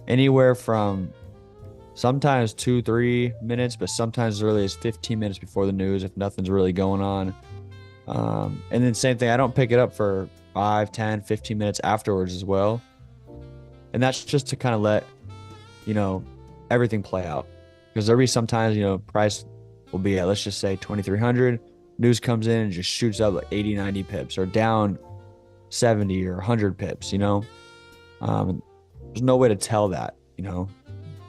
anywhere from sometimes 2-3 minutes, but sometimes as early as 15 minutes before the news if nothing's really going on. And then same thing, I don't pick it up for 5, 10, 15 minutes afterwards as well. And that's just to kind of let, everything play out. Because there'll be sometimes, price will be at, let's just say 2,300. News comes in and just shoots up like 80, 90 pips or down 70 or 100 pips, there's no way to tell that,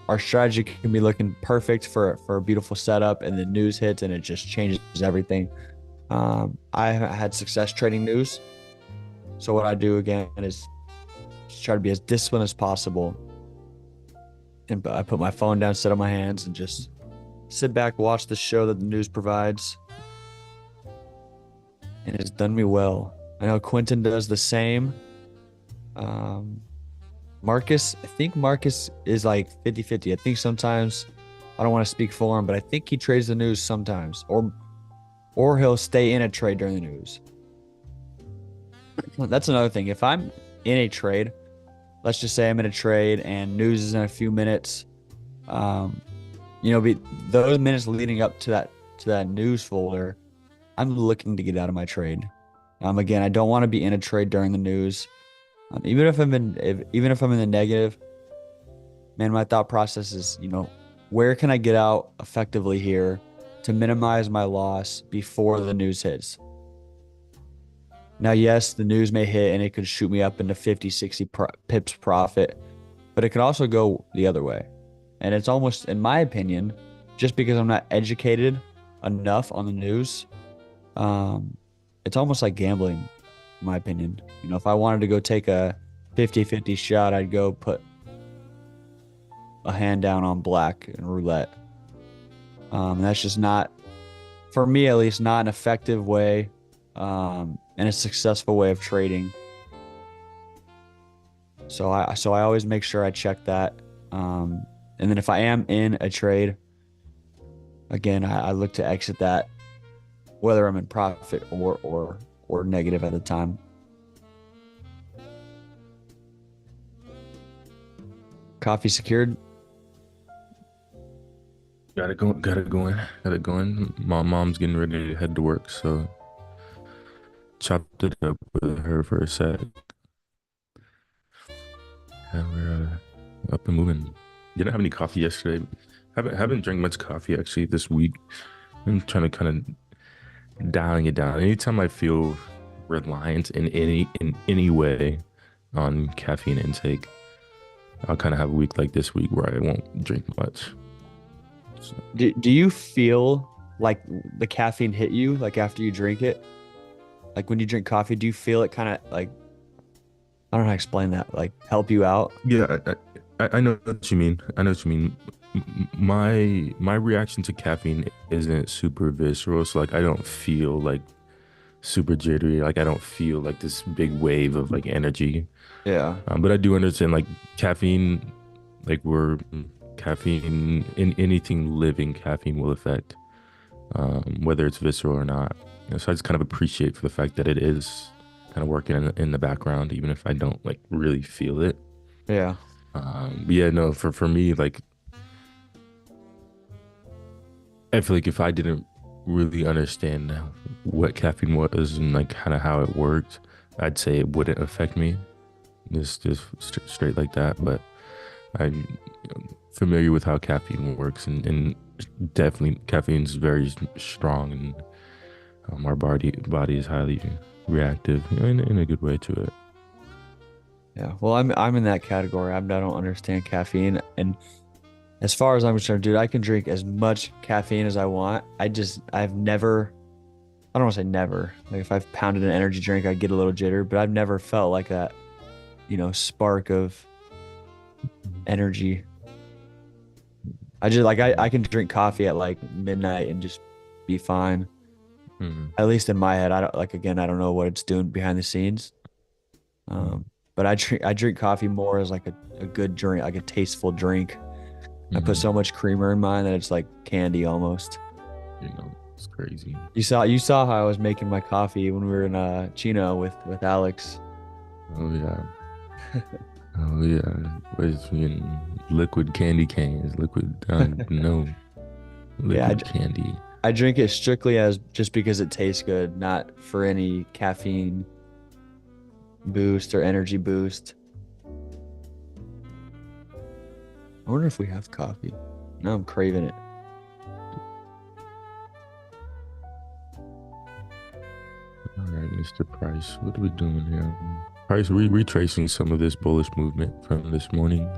Our strategy can be looking perfect for a beautiful setup, and the news hits and it just changes everything. I haven't had success trading news. So what I do again is just try to be as disciplined as possible. And I put my phone down, sit on my hands, and just sit back, watch the show that the news provides. And it's done me well. I know Quentin does the same. Marcus, I think Marcus is like 50-50. I think sometimes, I don't want to speak for him, but I think he trades the news sometimes. Or he'll stay in a trade during the news. That's another thing. If I'm in a trade, let's just say I'm in a trade and news is in a few minutes, those minutes leading up to that news folder, I'm looking to get out of my trade. Again, I don't want to be in a trade during the news. Even if I'm in the negative, man, my thought process is, where can I get out effectively here to minimize my loss before the news hits? Now, yes, the news may hit and it could shoot me up into 50, 60 pips profit, but it could also go the other way. And it's almost, in my opinion, just because I'm not educated enough on the news, it's almost like gambling, in my opinion. If I wanted to go take a 50-50 shot, I'd go put a hand down on black and roulette. That's just not, for me at least, not an effective way and a successful way of trading. So I always make sure I check that. And then if I am in a trade, again, I look to exit that, whether I'm in profit or negative at the time. Coffee secured. Got it going. My mom's getting ready to head to work, so chopped it up with her for a sec. And we're up and moving. Didn't have any coffee yesterday. Haven't drank much coffee actually this week. I'm trying to kind of dialing it down. Anytime I feel reliant in any way on caffeine intake, I'll kind of have a week like this week where I won't drink much. So. Do you feel like the caffeine hit you like after you drink it? Like when you drink coffee, do you feel it kind of like, I don't know how to explain that, like help you out? Yeah, I know what you mean. my reaction to caffeine isn't super visceral, so like I don't feel like super jittery. Like I don't feel like this big wave of like energy. Yeah. But I do understand like caffeine, like we're caffeine in anything living, caffeine will affect, whether it's visceral or not. So I just kind of appreciate for the fact that it is kind of working in the background, even if I don't like really feel it. Yeah. But yeah, no, for me, like I feel like if I didn't really understand what caffeine was and like kind of how it worked, I'd say it wouldn't affect me. Just straight like that. But I'm familiar with how caffeine works, and definitely caffeine's very strong, and our body is highly reactive, in a good way to it. Yeah. Well, I'm in that category. I don't understand caffeine, and as far as I'm concerned, dude, I can drink as much caffeine as I want. I've never, I don't want to say never. Like if I've pounded an energy drink, I get a little jitter, but I've never felt like that, spark of energy. I just like I can drink coffee at like midnight and just be fine. Mhm. At least in my head, I don't like again, I don't know what it's doing behind the scenes. Um, but I drink coffee more as like a good drink, like a tasteful drink. I put Mhm. so much creamer in mine that it's like candy almost. It's crazy. You saw how I was making my coffee when we were in Chino with Alex. Oh yeah. Oh yeah. With liquid candy canes, liquid no, Yeah, liquid candy. I drink it strictly as just because it tastes good, not for any caffeine boost or energy boost. I wonder if we have coffee. Now I'm craving it. All right, Mr. Price, what are we doing here? Price, retracing some of this bullish movement from this morning.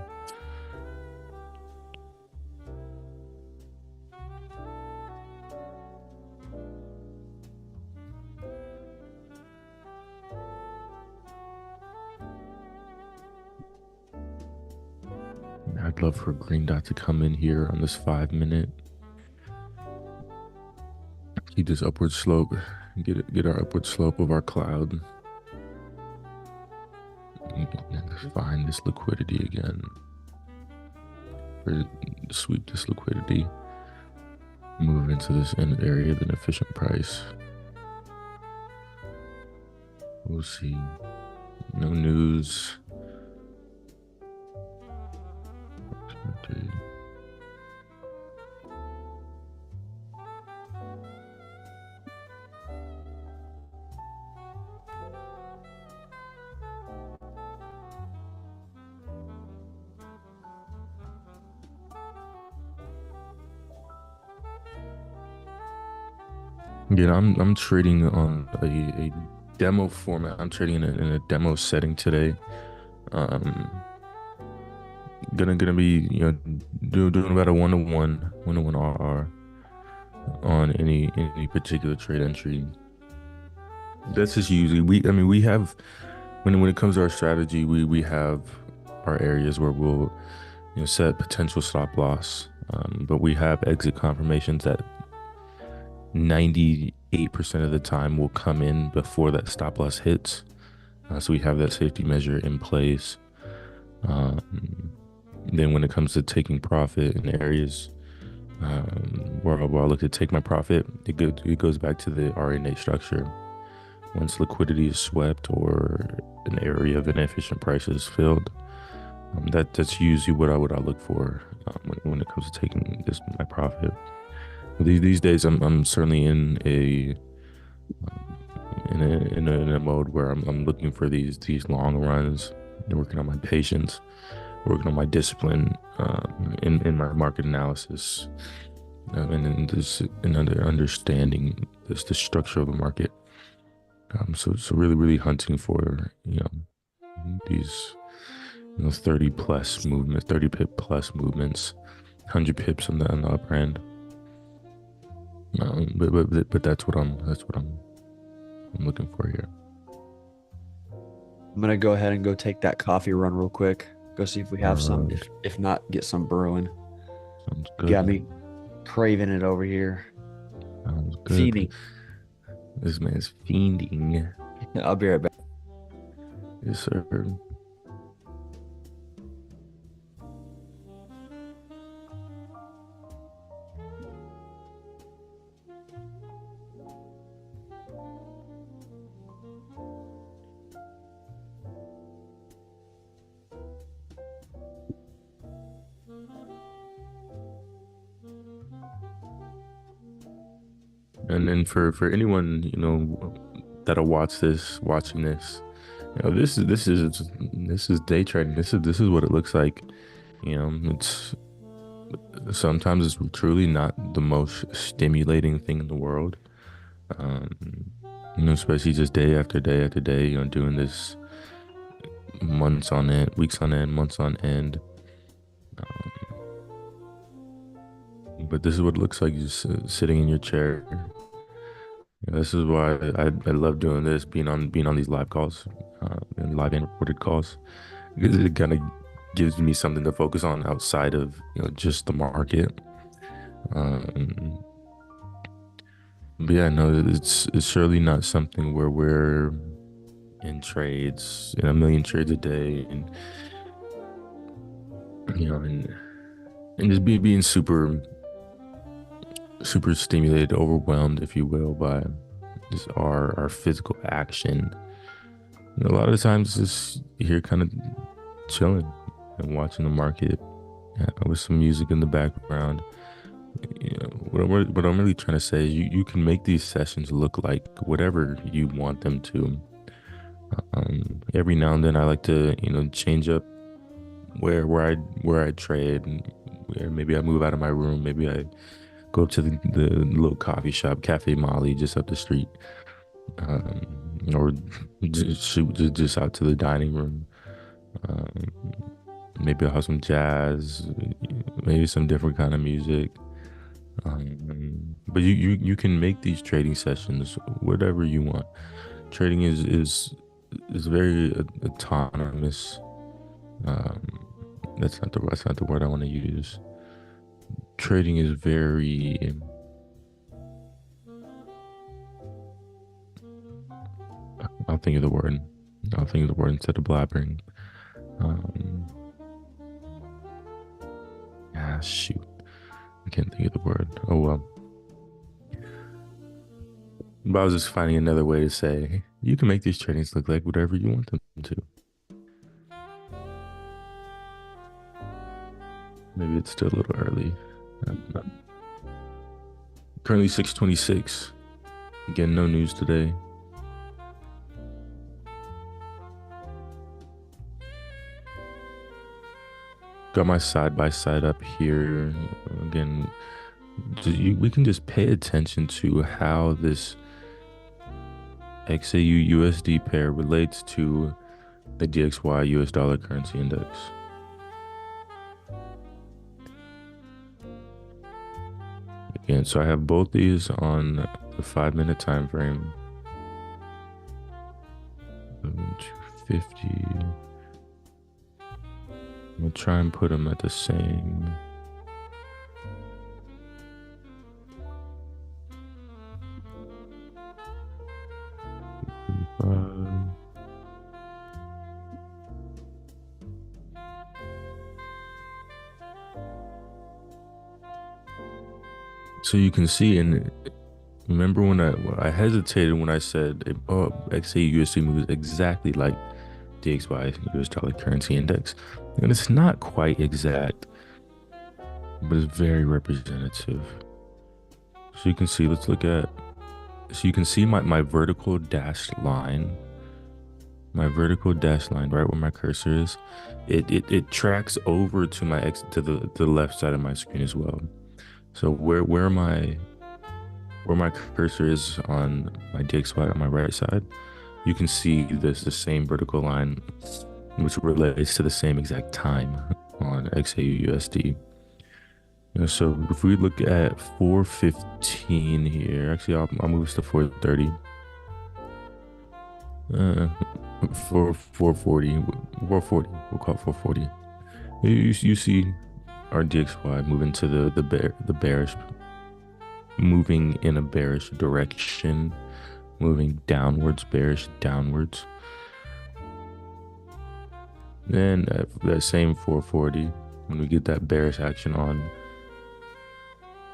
I'd love for Green Dot to come in here on this 5 minute. Keep this upward slope. Get our upward slope of our cloud. And find this liquidity again. Or sweep this liquidity. Move into this end area of an efficient price. We'll see. No news. Yeah, I'm trading on a demo format. I'm trading in a demo setting today. Um, gonna be doing about a one to one RR on any particular trade entry. That's just usually we have when it comes to our strategy, we have our areas where we'll set potential stop loss, but we have exit confirmations that 98% of the time will come in before that stop loss hits. So we have that safety measure in place. Um, then when it comes to taking profit in areas where I look to take my profit, it goes back to the RNA structure. Once liquidity is swept or an area of inefficient price is filled, that's usually what I look for when it comes to taking my profit. These days, I'm certainly in a mode where I'm looking for these long runs and working on my patience, working on my discipline, in my market analysis, and understanding the structure of the market. So really hunting for these 30 plus movements, 30 pip plus movements, 100 pips on the upper end. But I'm looking for here. I'm gonna go ahead and go take that coffee run real quick. Go see if we have some. Uh, If not, get some brewing. Sounds Got good. me craving it over here. Sounds good. Feeding. This man's fiending. I'll be right back. Yes, sir. And then for anyone, that'll watching this, this is day trading. This is what it looks like. It's sometimes it's truly not the most stimulating thing in the world. Um, especially just day after day after day, doing this months on end, weeks on end, months on end. But this is what it looks like, just sitting in your chair. This is why I love doing this, being on these live calls, and live and recorded calls, because it kind of gives me something to focus on outside of just the market. Um, but yeah, no, it's surely not something where we're in trades, in a million trades a day, and and just being super stimulated, overwhelmed, if you will, by just our physical action. And a lot of the times, just here kind of chilling and watching the market, with some music in the background. What I'm really trying to say is you can make these sessions look like whatever you want them to. Every now and then I like to change up where I trade, and where maybe I move out of my room, maybe I go up to the little coffee shop, Cafe Molly, just up the street, um, or just shoot just out to the dining room. Um, Maybe I'll have some jazz, maybe some different kind of music. But you can make these trading sessions whatever you want. Trading is very autonomous. Um, that's not the word I want to use. Trading is very, I'll think of the word. I'll think of the word instead of blabbering. Um, Shoot. I can't think of the word. Oh well. But I was just finding another way to say you can make these trainings look like whatever you want them to. Maybe it's still a little early. Currently 6:26. Again, no news today. Got my side by side up here. Again, we can just pay attention to how this XAU USD pair relates to the DXY US dollar currency index. Again, so I have both these on the 5-minute time frame. 250. I'm gonna try and put them at the same. So you can see, and remember when I hesitated when I said, XAU USD moves exactly like DXY US dollar currency index, and it's not quite exact, but it's very representative. So you can see, so you can see my vertical dashed line, right where my cursor is. It tracks over to to the left side of my screen as well. So where my cursor is on my DXY on my right side, you can see the same vertical line, which relates to the same exact time on XAU USD. So if we look at 415 here, actually I'll move this to 430. 440, we'll call it 440. You see our DXY moving to the bearish, moving in a bearish direction, moving downwards, bearish downwards. Then that same 440, when we get that bearish action on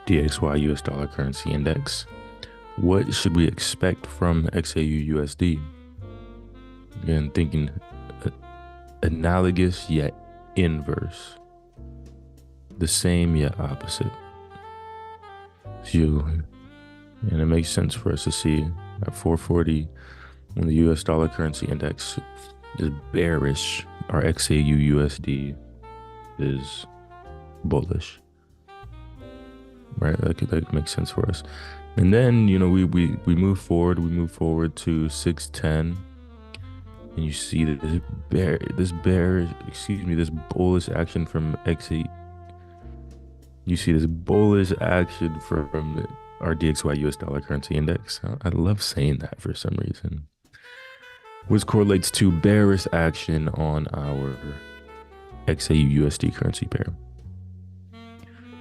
DXY US dollar currency index, what should we expect from XAU USD? Again, thinking analogous yet inverse, the same yet opposite. And it makes sense for us to see at 440 when the US dollar currency index is bearish, our XAU USD is bullish, right? That makes sense for us. And then, you know, we move forward to 610, and you see that this bullish action from XAU. You see this bullish action from our DXY US dollar currency index. I love saying that for some reason, which correlates to bearish action on our XAU USD currency pair.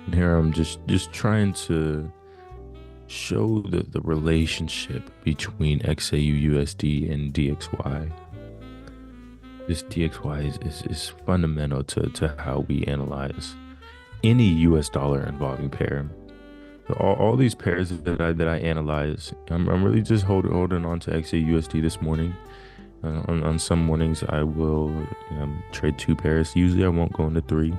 And here I'm just trying to show the relationship between XAU USD and DXY. This DXY is fundamental to how we analyze any US dollar involving pair. So all these pairs that I analyze, I'm really just holding on to XAU USD this morning. On some mornings I will trade 2 pairs. Usually I won't go into 3.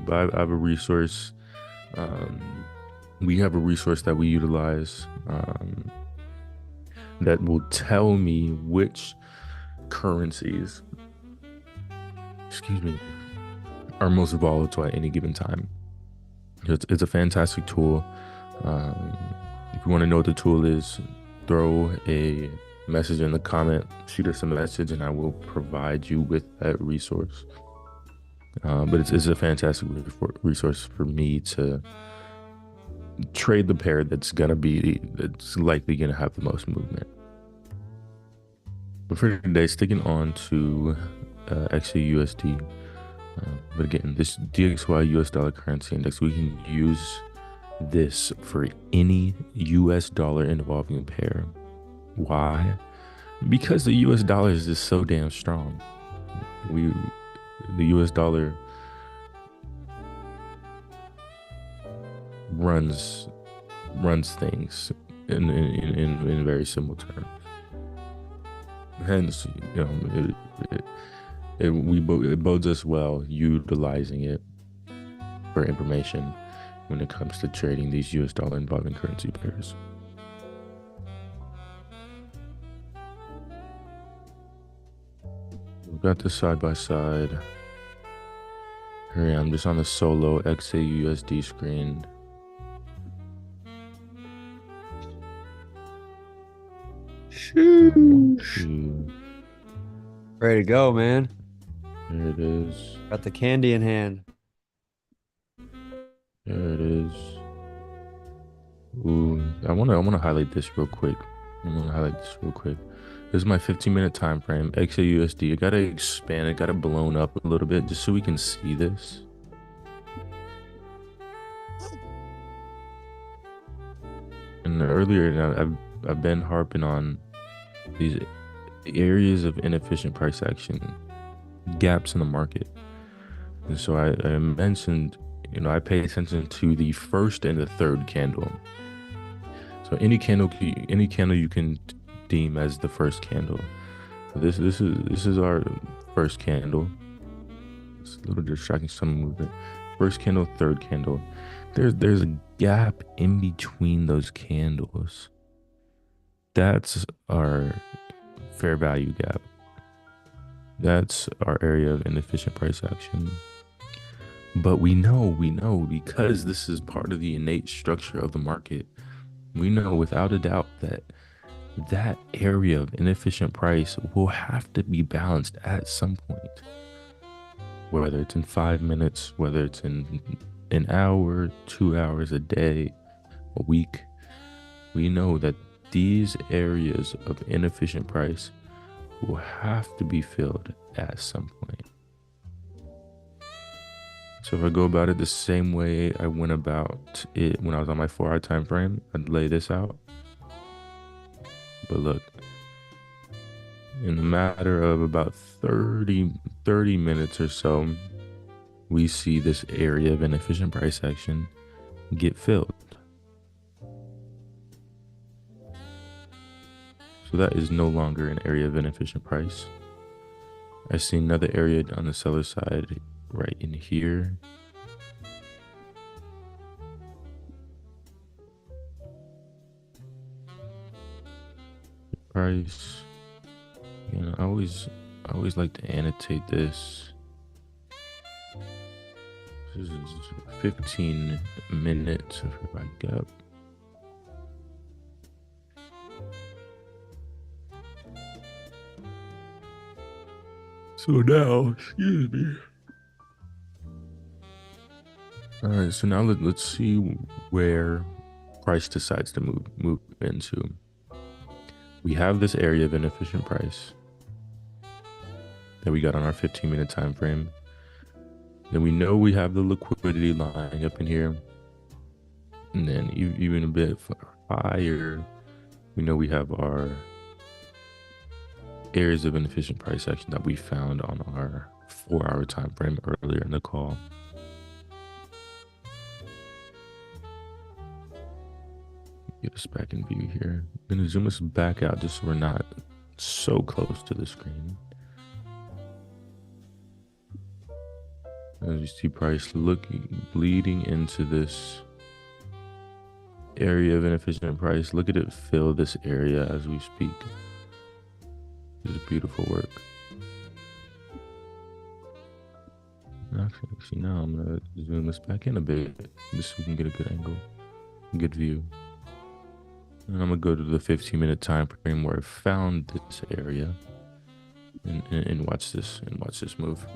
But I have a resource. We have a resource that we utilize that will tell me which currencies, are most volatile at any given time. It's a fantastic tool. If you want to know what the tool is, throw a message in the comment, shoot us a message, and I will provide you with that resource. But it's a fantastic resource for me to trade the pair that's likely gonna have the most movement. But for today, sticking on to XAU USD. But again, this DXY US dollar currency index, we can use this for any US dollar involving pair. Why? Because the US dollar is just so damn strong. The US dollar runs things in very simple terms. Hence, you know, it bodes us well utilizing it for information when it comes to trading these US dollar involving currency pairs. We've got this side by side. Here I am just on the solo XAU USD screen. Ready to go, man. There it is. Got the candy in hand. There it is. Ooh, I wanna highlight this real quick. This is my 15-minute time frame. XAU USD. I gotta expand it, gotta blown up a little bit just so we can see this. And earlier, I've been harping on these areas of inefficient price action, gaps in the market. And so I mentioned, you know, I pay attention to the first and the third candle. So any candle you can deem as the first candle. So this is our first candle. It's a little distracting, some movement. First candle, third candle. There's a gap in between those candles. That's our fair value gap. That's our area of inefficient price action. But we know because this is part of the innate structure of the market, we know without a doubt that area of inefficient price will have to be balanced at some point. Whether it's in 5 minutes, whether it's in an hour, 2 hours, a day, a week, we know that these areas of inefficient price will have to be filled at some point. So if I go about it the same way I went about it when I was on my 4-hour time frame, I'd lay this out. But look, in a matter of about 30 minutes or so, we see this area of inefficient price action get filled. So that is no longer an area of inefficient price. I see another area on the seller side right in here. Price. You know, I always like to annotate this. This is 15 minutes if I back up. So now, excuse me. All right, so now let's see where price decides to move into. We have this area of inefficient price that we got on our 15-minute time frame. Then we know we have the liquidity line up in here. And then even a bit higher, we know we have our areas of inefficient price action that we found on our 4-hour time frame earlier in the call. Get us back in view here. I'm gonna zoom us back out just so we're not so close to the screen. As you see price bleeding into this area of inefficient price. Look at it fill this area as we speak. This is beautiful work. Actually, now I'm gonna zoom this back in a bit just so we can get a good angle, good view. And I'm gonna go to the 15-minute time frame where I found this area and watch this move.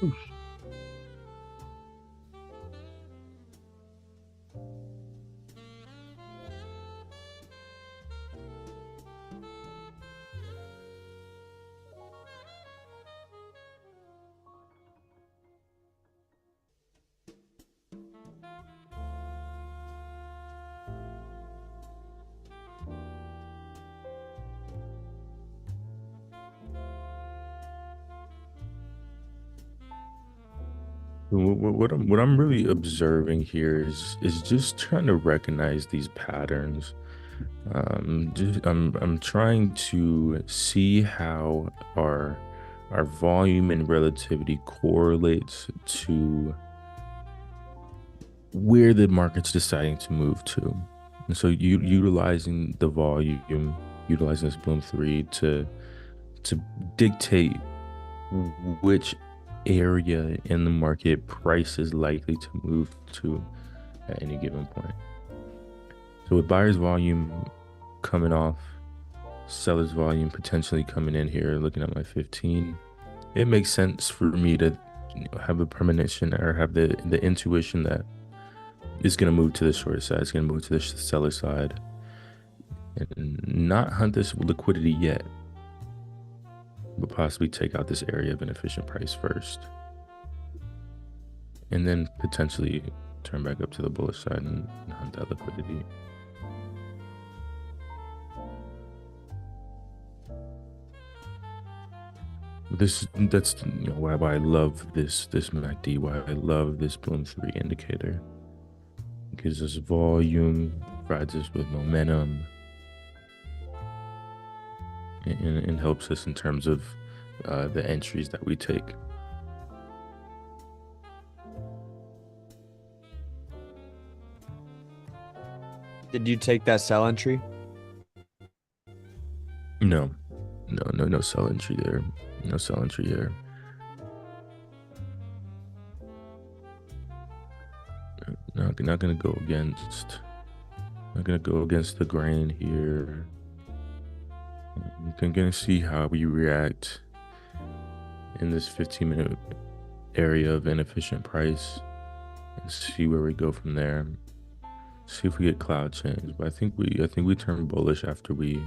Oof. What I'm really observing here is just trying to recognize these patterns. I'm trying to see how our volume and relativity correlates to where the market's deciding to move to. And so utilizing the volume, utilizing this Bloom 3 to dictate which area in the market price is likely to move to at any given point. So with buyer's volume coming off, seller's volume potentially coming in here, looking at my 15, it makes sense for me to have a premonition or have the intuition that it's going to move to the short side, it's going to move to the seller side, and not hunt this liquidity yet, but possibly take out this area of inefficient price first, and then potentially turn back up to the bullish side and hunt that liquidity. That's why I love this MACD, why I love this Bloom 3 indicator. It gives us volume, provides us with momentum, and helps us in terms of the entries that we take. Did you take that sell entry? No sell entry there. No sell entry there. Not gonna go against. Not gonna go against the grain here. You're gonna see how we react in this 15-minute area of inefficient price and see where we go from there. See if we get cloud change. But I think we turn bullish after we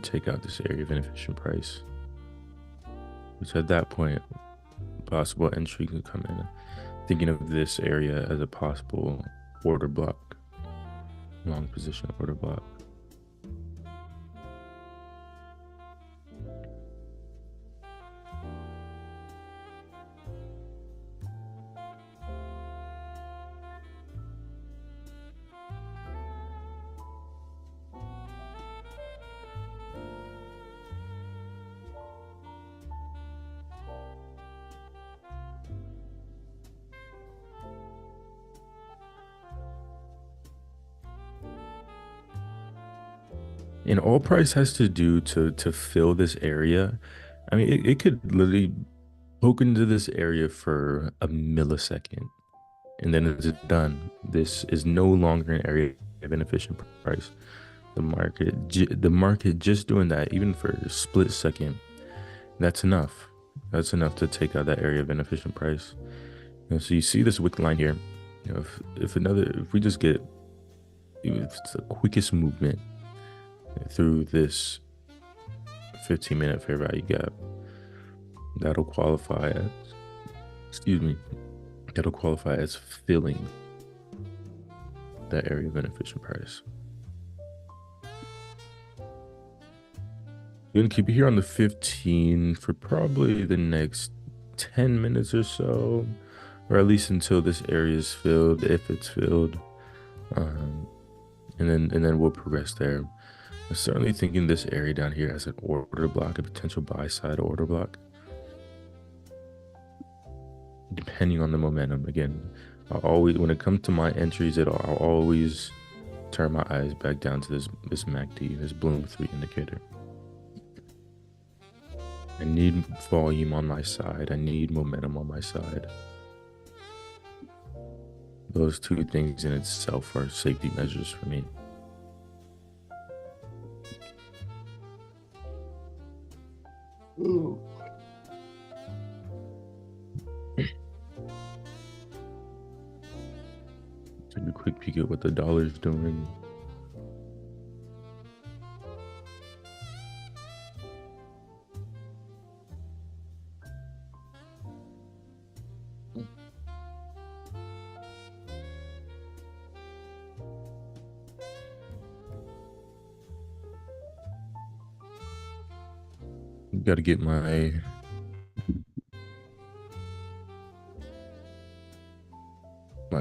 take out this area of inefficient price. which at that point, possible entry could come in. Thinking of this area as a possible order block, long position order block. And all price has to do to fill this area. I mean, it could literally poke into this area for a millisecond, and then it's done. This is no longer an area of inefficient price. The market just doing that, even for a split second, that's enough. That's enough to take out that area of inefficient price. So you see this wick line here. If we just get, even if it's the quickest movement through this 15-minute fair value gap, that'll qualify as, that'll qualify as filling that area of inefficient price. We're gonna keep it here on the 15 for probably the next 10 minutes or so, or at least until this area is filled, if it's filled, and then we'll progress there. I'm certainly thinking this area down here as an order block, a potential buy side order block, depending on the momentum. Again, when it comes to my entries, I'll always turn my eyes back down to this MACD, this Bloom 3 indicator. I need volume on my side. I need momentum on my side. Those two things in itself are safety measures for me. Ooh. Take a quick peek at what the dollar's doing. Got to get my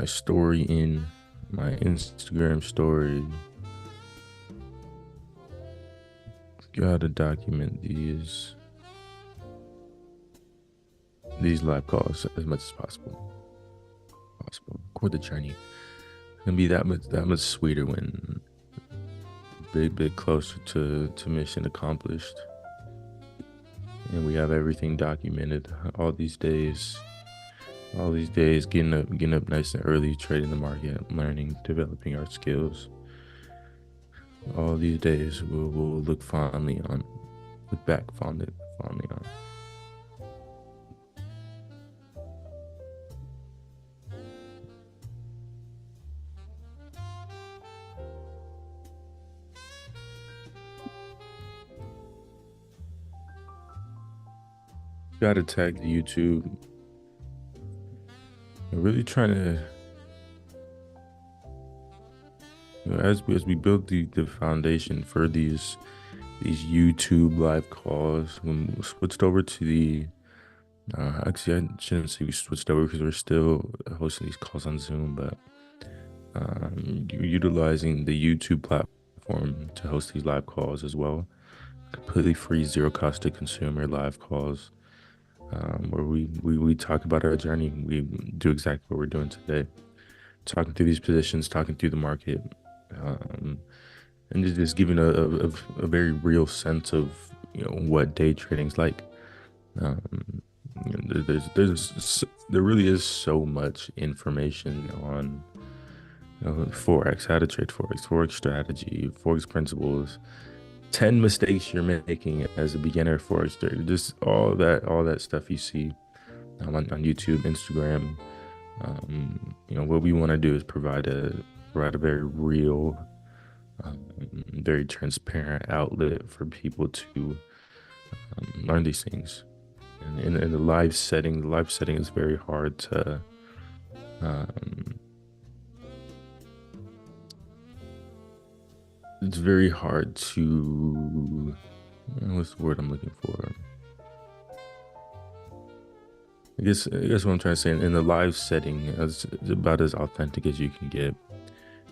story in, my Instagram story. Gotta document these live calls as much as possible. Record the journey. It's gonna be that much sweeter when bit closer to mission accomplished. And we have everything documented. All these days, getting up nice and early, trading the market, learning, developing our skills. All these days we'll look back fondly on. Gotta tag the YouTube. I'm really trying to, as we build the foundation for these YouTube live calls, when we switched over to the actually I shouldn't say we switched over because we're still hosting these calls on Zoom, but utilizing the YouTube platform to host these live calls as well. Completely free, zero cost to consumer live calls. Where we talk about our journey. We do exactly what we're doing today, talking through these positions, talking through the market, and just giving a very real sense of what day trading's like. There really is so much information on forex, how to trade forex strategy, forex principles. 10 mistakes you're making as a beginner forex trader, just all that stuff you see on YouTube, Instagram. What we want to do is provide a very real, very transparent outlet for people to learn these things, And in the live setting is very hard to um, it's very hard to what's the word I'm looking for? I guess what I'm trying to say in the live setting is about as authentic as you can get.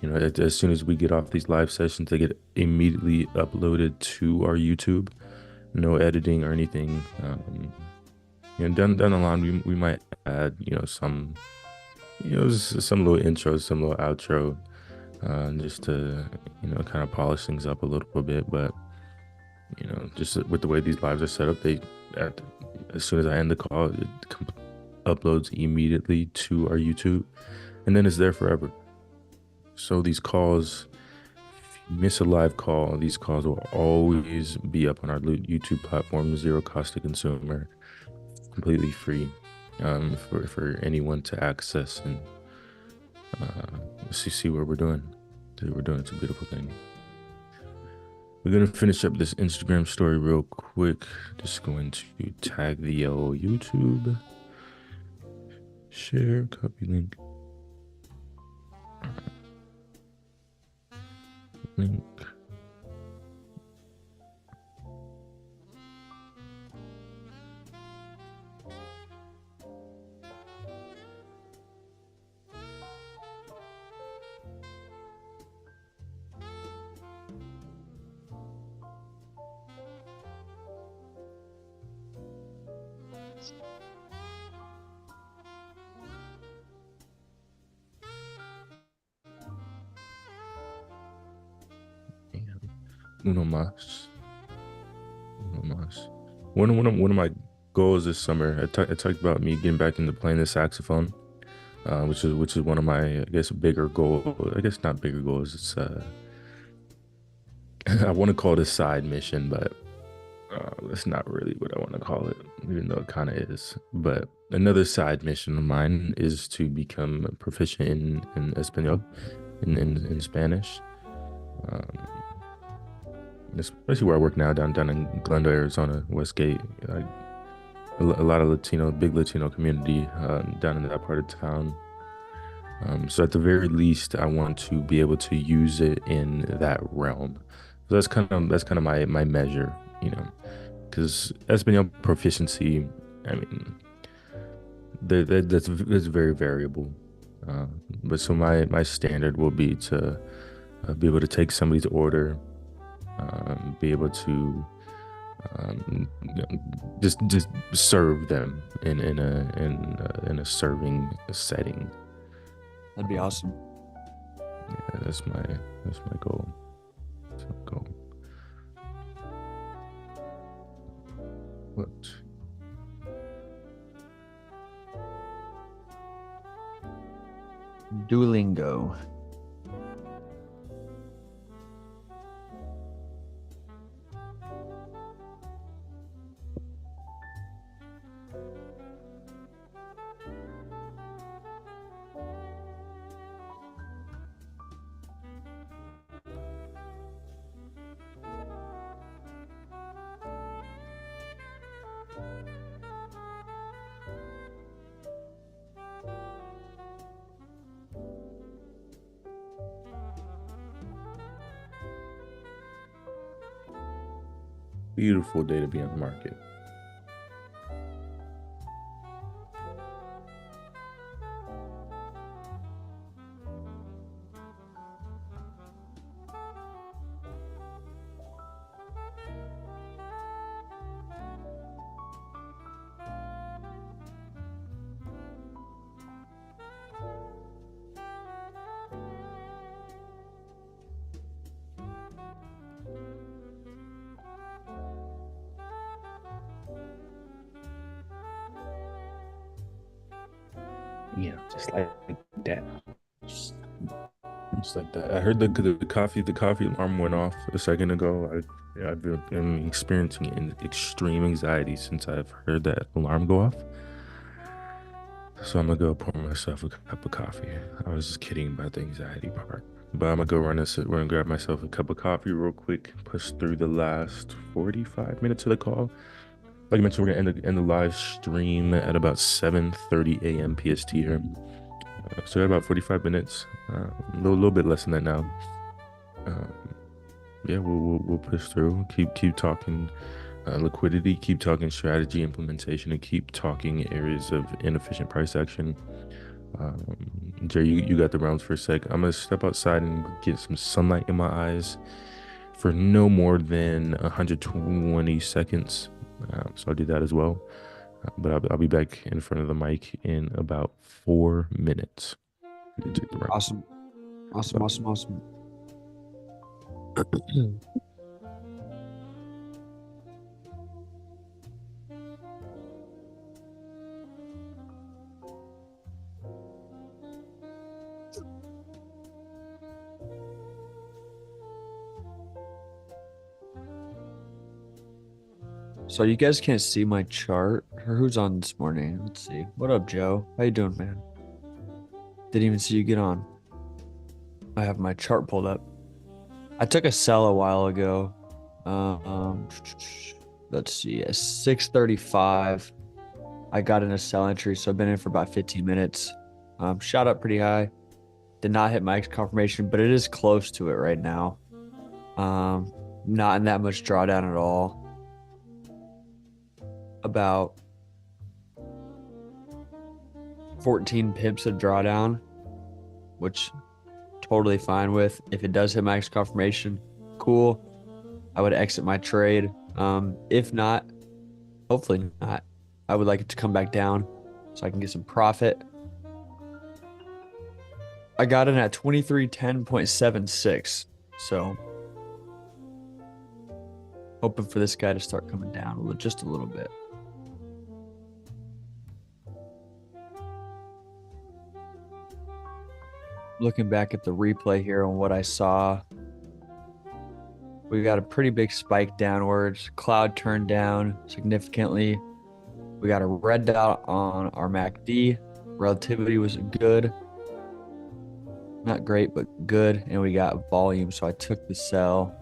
You know, as soon as we get off these live sessions, they get immediately uploaded to our YouTube. No editing or anything. You know, down the line, we might add, some little intro, some little outro, just to, kind of polish things up a little bit. But, just with the way these lives are set up, at, as soon as I end the call, it uploads immediately to our YouTube, and then it's there forever. So these calls, if you miss a live call, these calls will always be up on our YouTube platform, zero cost to consumer, completely free, for anyone to access and see what we're doing. It's a beautiful thing. We're gonna finish up this Instagram story real quick. Just going to tag the yellow YouTube, share, copy link. Link. Uno más. One of my goals this summer, I talked about me getting back into playing the saxophone, which is one of my, I guess, bigger goals. I guess not bigger goals. It's I want to call it a side mission, but that's not really what I want to call it, even though it kind of is. But another side mission of mine is to become proficient in Espanol, in Spanish. Especially where I work now, down in Glendale, Arizona, Westgate. A lot of big Latino community down in that part of town. So at the very least, I want to be able to use it in that realm. So that's kind of my measure, because Espanol proficiency, I mean, that's very variable. But so my standard will be to be able to take somebody's order. Be able to just serve them in a serving setting. That'd be awesome. Yeah, that's my goal. That's my goal. What? Duolingo. Beautiful day to be on the market. Yeah, just like that. Just like that. I heard the coffee alarm went off a second ago. I've been experiencing extreme anxiety since I've heard that alarm go off. So I'm gonna go pour myself a cup of coffee. I was just kidding about the anxiety part. But I'm gonna go run and grab myself a cup of coffee real quick, push through the last 45 minutes of the call. like I mentioned, we're gonna end the live stream at about 7:30 a.m. PST here. So we got about 45 minutes, a little bit less than that now. Um, yeah, we'll push through. Keep talking liquidity, keep talking strategy implementation, and keep talking areas of inefficient price action. Jay, you got the rounds for a sec. I'm gonna step outside and get some sunlight in my eyes for no more than 120 seconds. So I'll do that as well. But I'll be back in front of the mic in about 4 minutes. Take the round. Awesome. So you guys can't see my chart. Or who's on this morning? Let's see. What up, Joe? How you doing, man? Didn't even see you get on. I have my chart pulled up. I took a sell a while ago. Let's see. At 6:35, I got in a sell entry, so I've been in for about 15 minutes. Shot up pretty high. Did not hit my X confirmation, but it is close to it right now. Not in that much drawdown at all. About 14 pips of drawdown, which totally fine with. If it does hit my X confirmation, cool. I would exit my trade. If not, hopefully not, I would like it to come back down so I can get some profit. I got in at 2310.76, so hoping for this guy to start coming down just a little bit. Looking back at the replay here on what I saw, we got a pretty big spike downwards. Cloud turned down significantly. We got a red dot on our MACD. Relativity was good. Not great, but good. And we got volume, so I took the sell.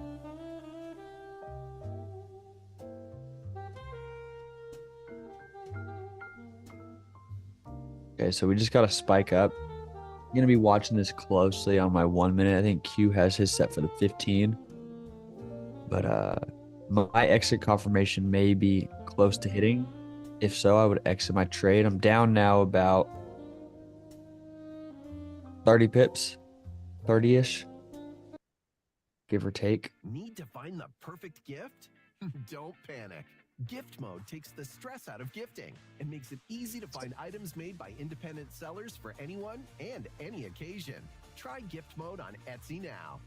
Okay, so we just got a spike up. I'm going to be watching this closely on my 1 minute. I think Q has his set for the 15. But my exit confirmation may be close to hitting. If so, I would exit my trade. I'm down now about 30 pips, 30-ish, give or take. Need to find the perfect gift? Don't panic. Gift Mode takes the stress out of gifting and makes it easy to find items made by independent sellers for anyone and any occasion. Try Gift Mode on Etsy now.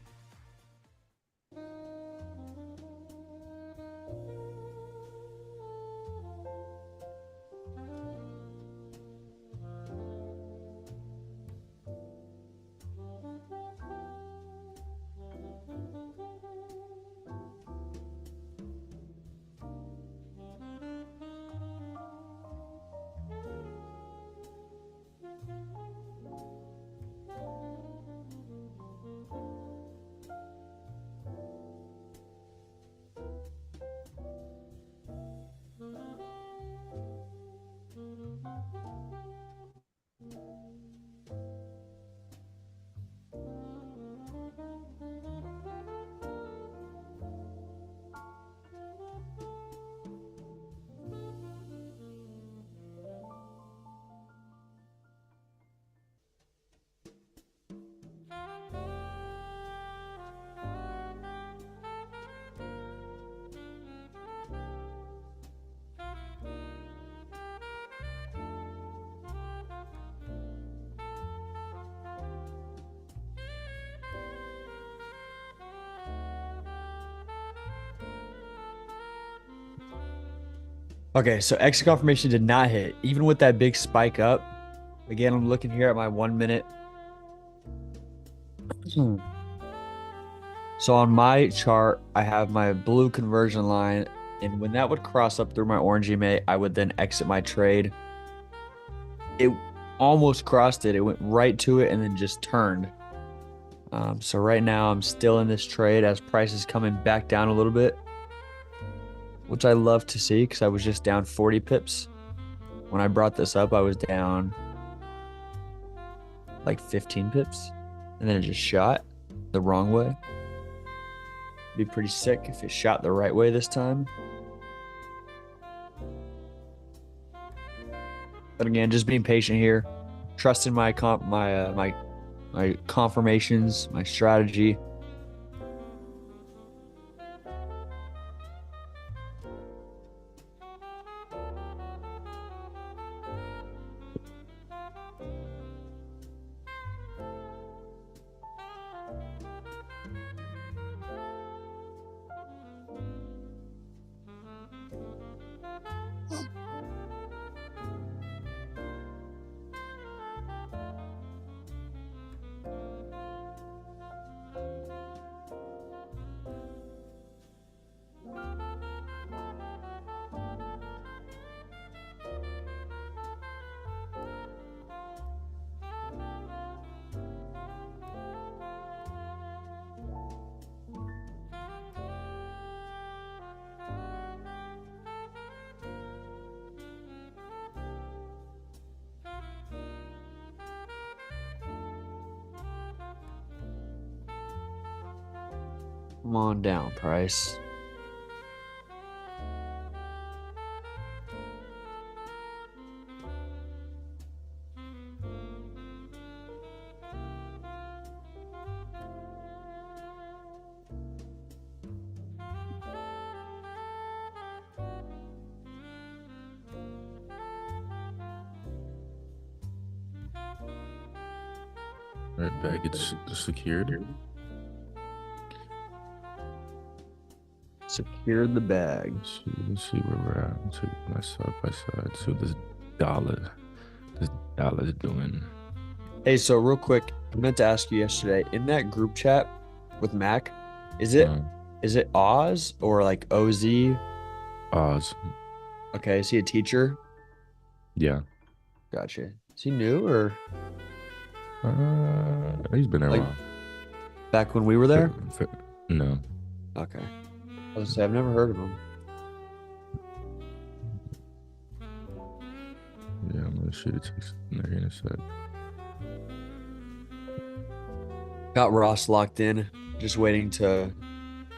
Okay, so exit confirmation did not hit, even with that big spike up. Again, I'm looking here at my 1 minute. So on my chart, I have my blue conversion line, and when that would cross up through my orange EMA, I would then exit my trade. It almost crossed it. It went right to it and then just turned. So right now I'm still in this trade as price is coming back down a little bit. which I love to see because I was just down 40 pips. When I brought this up, I was down like 15 pips, and then it just shot the wrong way. Be pretty sick if it shot the right way this time. But again, just being patient here, trusting my confirmations, my strategy. Come on down, Price. Right, baggage secured. Secured the bag. Let's see where we're at. Let's see my side by side. See what this dollar is doing. Hey, so real quick, I meant to ask you yesterday in that group chat with Mac, is it Oz or like OZ? Oz. Okay, is he a teacher? Yeah. Gotcha. Is he new or He's been there a like while. back when we were there? No. Okay. I was gonna say I've never heard of him. Yeah, I'm gonna shoot a text in there in a sec. Got Ross locked in, just waiting to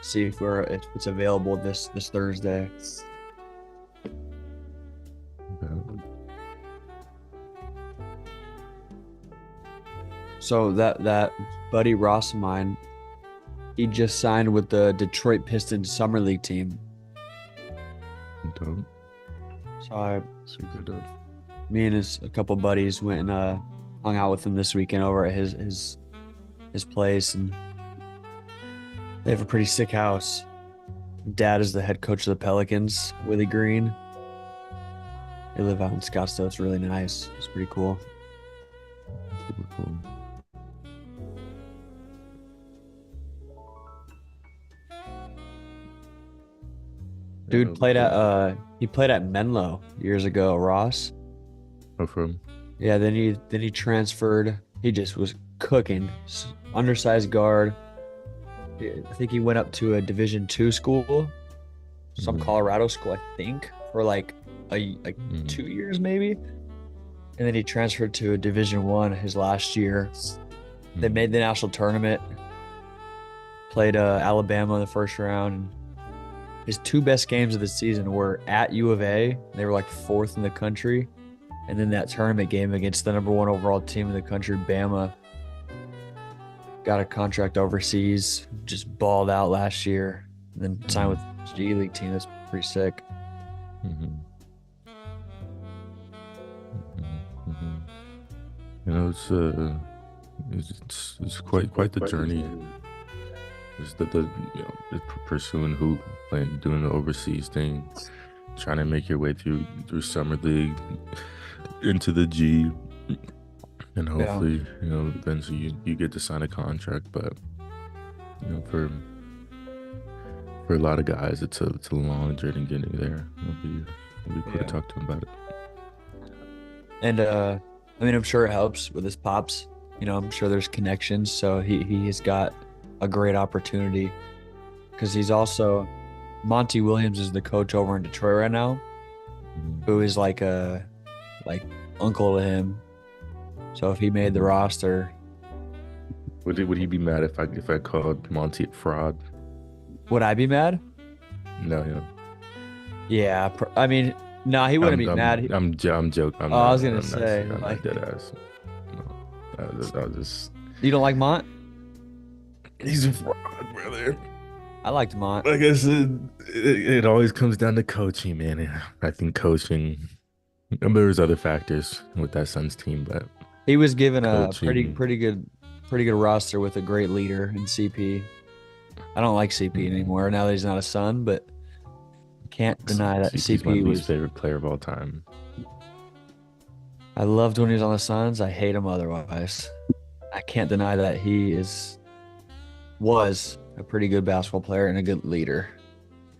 see if it's available this Thursday. Okay. So that buddy Ross of mine, he just signed with the Detroit Pistons Summer League team. Dope. So Super dope. me and a couple buddies went and hung out with him this weekend over at his place, and they have a pretty sick house. Dad is the head coach of the Pelicans, Willie Green. They live out in Scottsdale. It's really nice. It's pretty cool. Super cool. Dude played at Menlo years ago, Ross. Oh, from? Yeah, then he transferred. He just was cooking. Undersized guard. I think he went up to a Division II school, some Colorado school, I think, for like 2 years maybe. And then he transferred to a Division I his last year. They made the national tournament. Played Alabama in the first round. And his two best games of the season were at U of A. They were like 4th in the country. And then that tournament game against the number 1 overall team in the country, Bama. Got a contract overseas, just balled out last year, and then signed with the G League team. That's pretty sick. You know, it's quite the journey. It's pursuing hoop, like doing the overseas thing, trying to make your way through summer league into the G, and hopefully, eventually you get to sign a contract. But for a lot of guys, it's a long journey getting there. It'll be cool to talk to him about it. And I mean, I'm sure it helps with his pops. I'm sure there's connections, so he has got a great opportunity because he's also Monty Williams is the coach over in Detroit right now, Mhm. who is like a like uncle to him. So if he made the roster, Would he be mad if I called Monty a fraud? would I be mad? No, yeah. Yeah, I mean, no, he wouldn't be mad. I'm joking. Oh, I was gonna say, I'm like, not dead ass. No, I was just. you don't like Mont? He's a fraud, brother. I liked Mont. Like I said, it always comes down to coaching, man. I think coaching. There's other factors with that Suns team, but He was given a coaching. pretty good roster with a great leader in CP. I don't like CP anymore now that he's not a Sun, but can't deny that CP's my CP least was. favorite player of all time. I loved when he was on the Suns. I hate him otherwise. I can't deny that he was a pretty good basketball player and a good leader.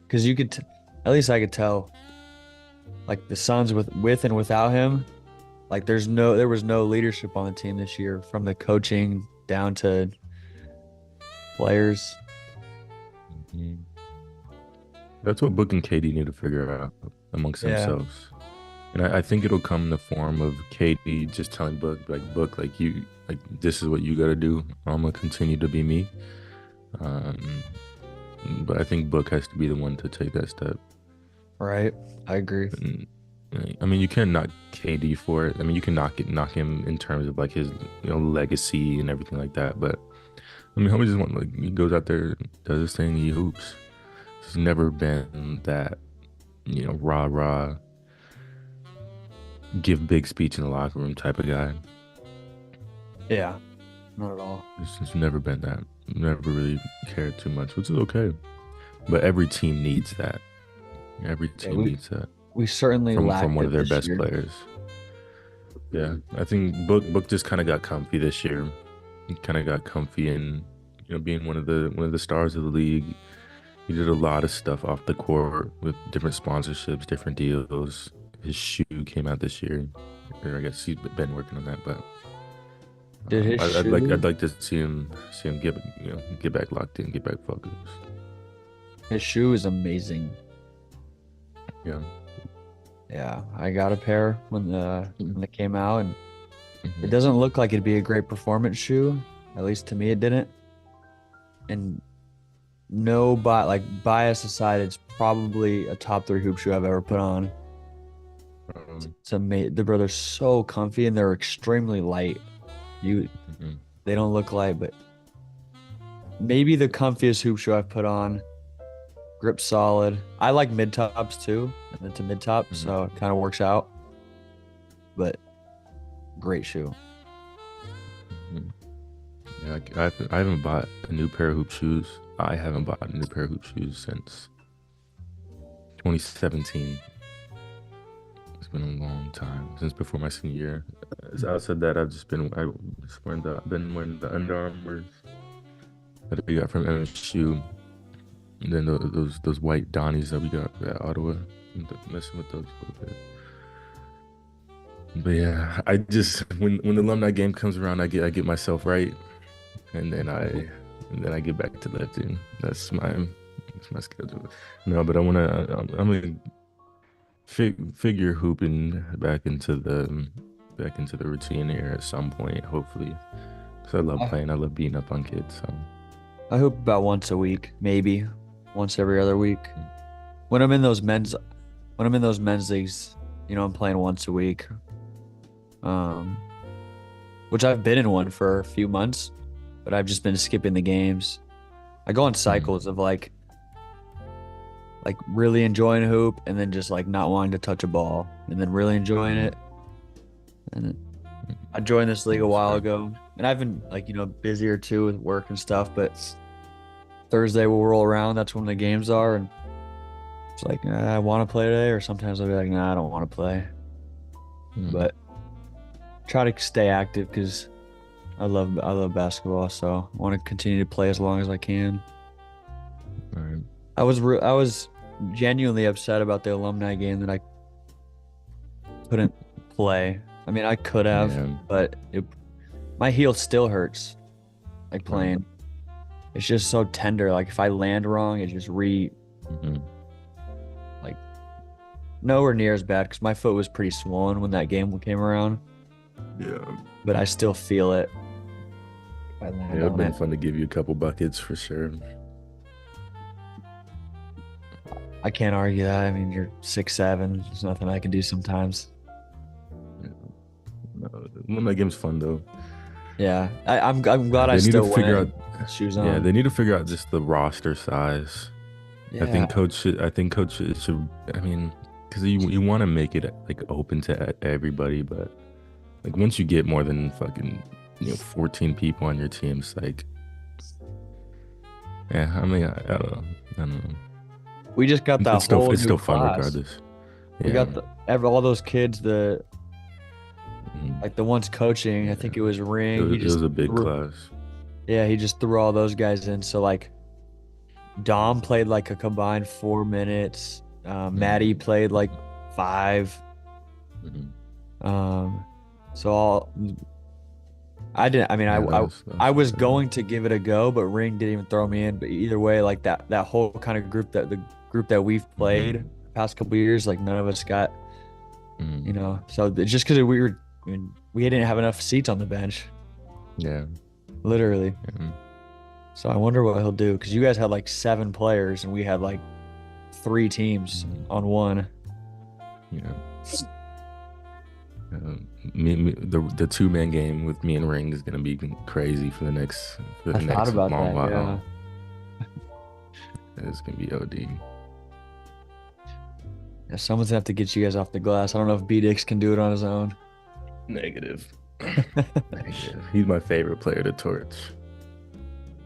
Because you could, at least I could tell, like the Suns with and without him, like there was no leadership on the team this year, from the coaching down to players. Mhm. That's what Book and KD need to figure out amongst Yeah. themselves. And I think it'll come in the form of KD just telling Book, like you, like this is what you got to do. I'm gonna continue to be me. But I think Book has to be the one to take that step. Right. I agree. And, I mean, you can knock KD for it. I mean, you can knock him in terms of like his legacy and everything like that. But I mean, homie just he goes out there, does his thing, he hoops. He's never been that rah, give big speech in the locker room type of guy. Yeah. Not at all. It's never been that. Never really cared too much, which is okay. But every team needs that. Every team needs that We certainly lacked from one of their this best year. players. Yeah, I think Book just kind of got comfy this year. He kind of got comfy in being one of the stars of the league. He did a lot of stuff off the court with different sponsorships, different deals. His shoe came out this year. Or I guess he's been working on that, but Did his I'd shoe? like to see him get back locked in, get back focused. His shoe is amazing. Yeah. Yeah, I got a pair when they came out, and Mhm. it doesn't look like it'd be a great performance shoe. At least to me, it didn't. And no, bias aside, it's probably a top 3 hoop shoe I've ever put on. It's amazing. The brother's so comfy, and they're extremely light. Mhm. They don't look light, but maybe the comfiest hoop shoe I've put on. Grip solid. I like mid tops too, and it's a mid top, so it kind of works out. But great shoe. Mhm. Yeah, I haven't bought a new pair of hoop shoes. I haven't bought a new pair of hoop shoes since 2017. It's been a long time, since before my senior year. As outside that, I've been wearing the Under Armours that we got from MSU, and then those white Donnies that we got at Ottawa. Messing with those a little bit. But yeah, I just when the alumni game comes around, I get myself right, and then I get back to lifting. That's my schedule. No, but I'm gonna figure hooping back into the routine here at some point, hopefully. Cause I love playing. I love beating up on kids. So I hoop about once a week, maybe once every other week. When I'm in those men's leagues, I'm playing once a week. Which I've been in one for a few months, but I've just been skipping the games. I go on cycles of like really enjoying hoop, and then just like not wanting to touch a ball, and then really enjoying it. And I joined this league a while ago, and I've been busier too with work and stuff, but Thursday will roll around. That's when the games are, and it's like, I want to play today, or sometimes I'll be like, nah, I don't want to play. But try to stay active because I love basketball, so I want to continue to play as long as I can. all right. I was genuinely upset about the alumni game that I couldn't play. I mean, I could have, Yeah. but my heel still hurts, like playing. It's just so tender. Like if I land wrong, it just Mhm. Like nowhere near as bad because my foot was pretty swollen when that game came around, Yeah. but I still feel it. If I Yeah, land it'd on been it. fun to give you a couple buckets for sure. I can't argue that. I mean, you're 6'7". There's nothing I can do sometimes. Yeah. No, one of my game's fun though. Yeah, I'm glad I They need to still figure out, went shoes yeah, on. they need to figure out just the roster size. Yeah, I think coach should, I mean, because you want to make it like open to everybody, but like once you get more than fucking 14 people on your team, it's like, yeah, I mean, I don't know, I don't know. we just got that whole It's new still fun class. regardless. We Yeah. got all those kids, Mhm. like the ones coaching. I Yeah. think it was Ring. He It just was a big threw, class. yeah, he just threw all those guys in. So like Dom played like a combined 4 minutes. Maddie Mhm. played like 5. Mhm. So all I didn't. I mean, Yeah, I that was was sad. going to give it a go, but Ring didn't even throw me in. But either way, like that whole kind of group the group that we've played Mhm. the past couple years, like none of us got, Mhm. So just because I mean, we didn't have enough seats on the bench, Yeah. literally. Yeah. So I wonder what he'll do because you guys had like 7 players and we had like 3 teams Mhm. on one. Yeah. The 2-man game with me and Ring is gonna be crazy for I the thought next about long that. Yeah. while. It's gonna be OD. Yeah, someone's gonna have to get you guys off the glass. I don't know if B Dix can do it on his own. Negative. Negative. He's my favorite player to torch.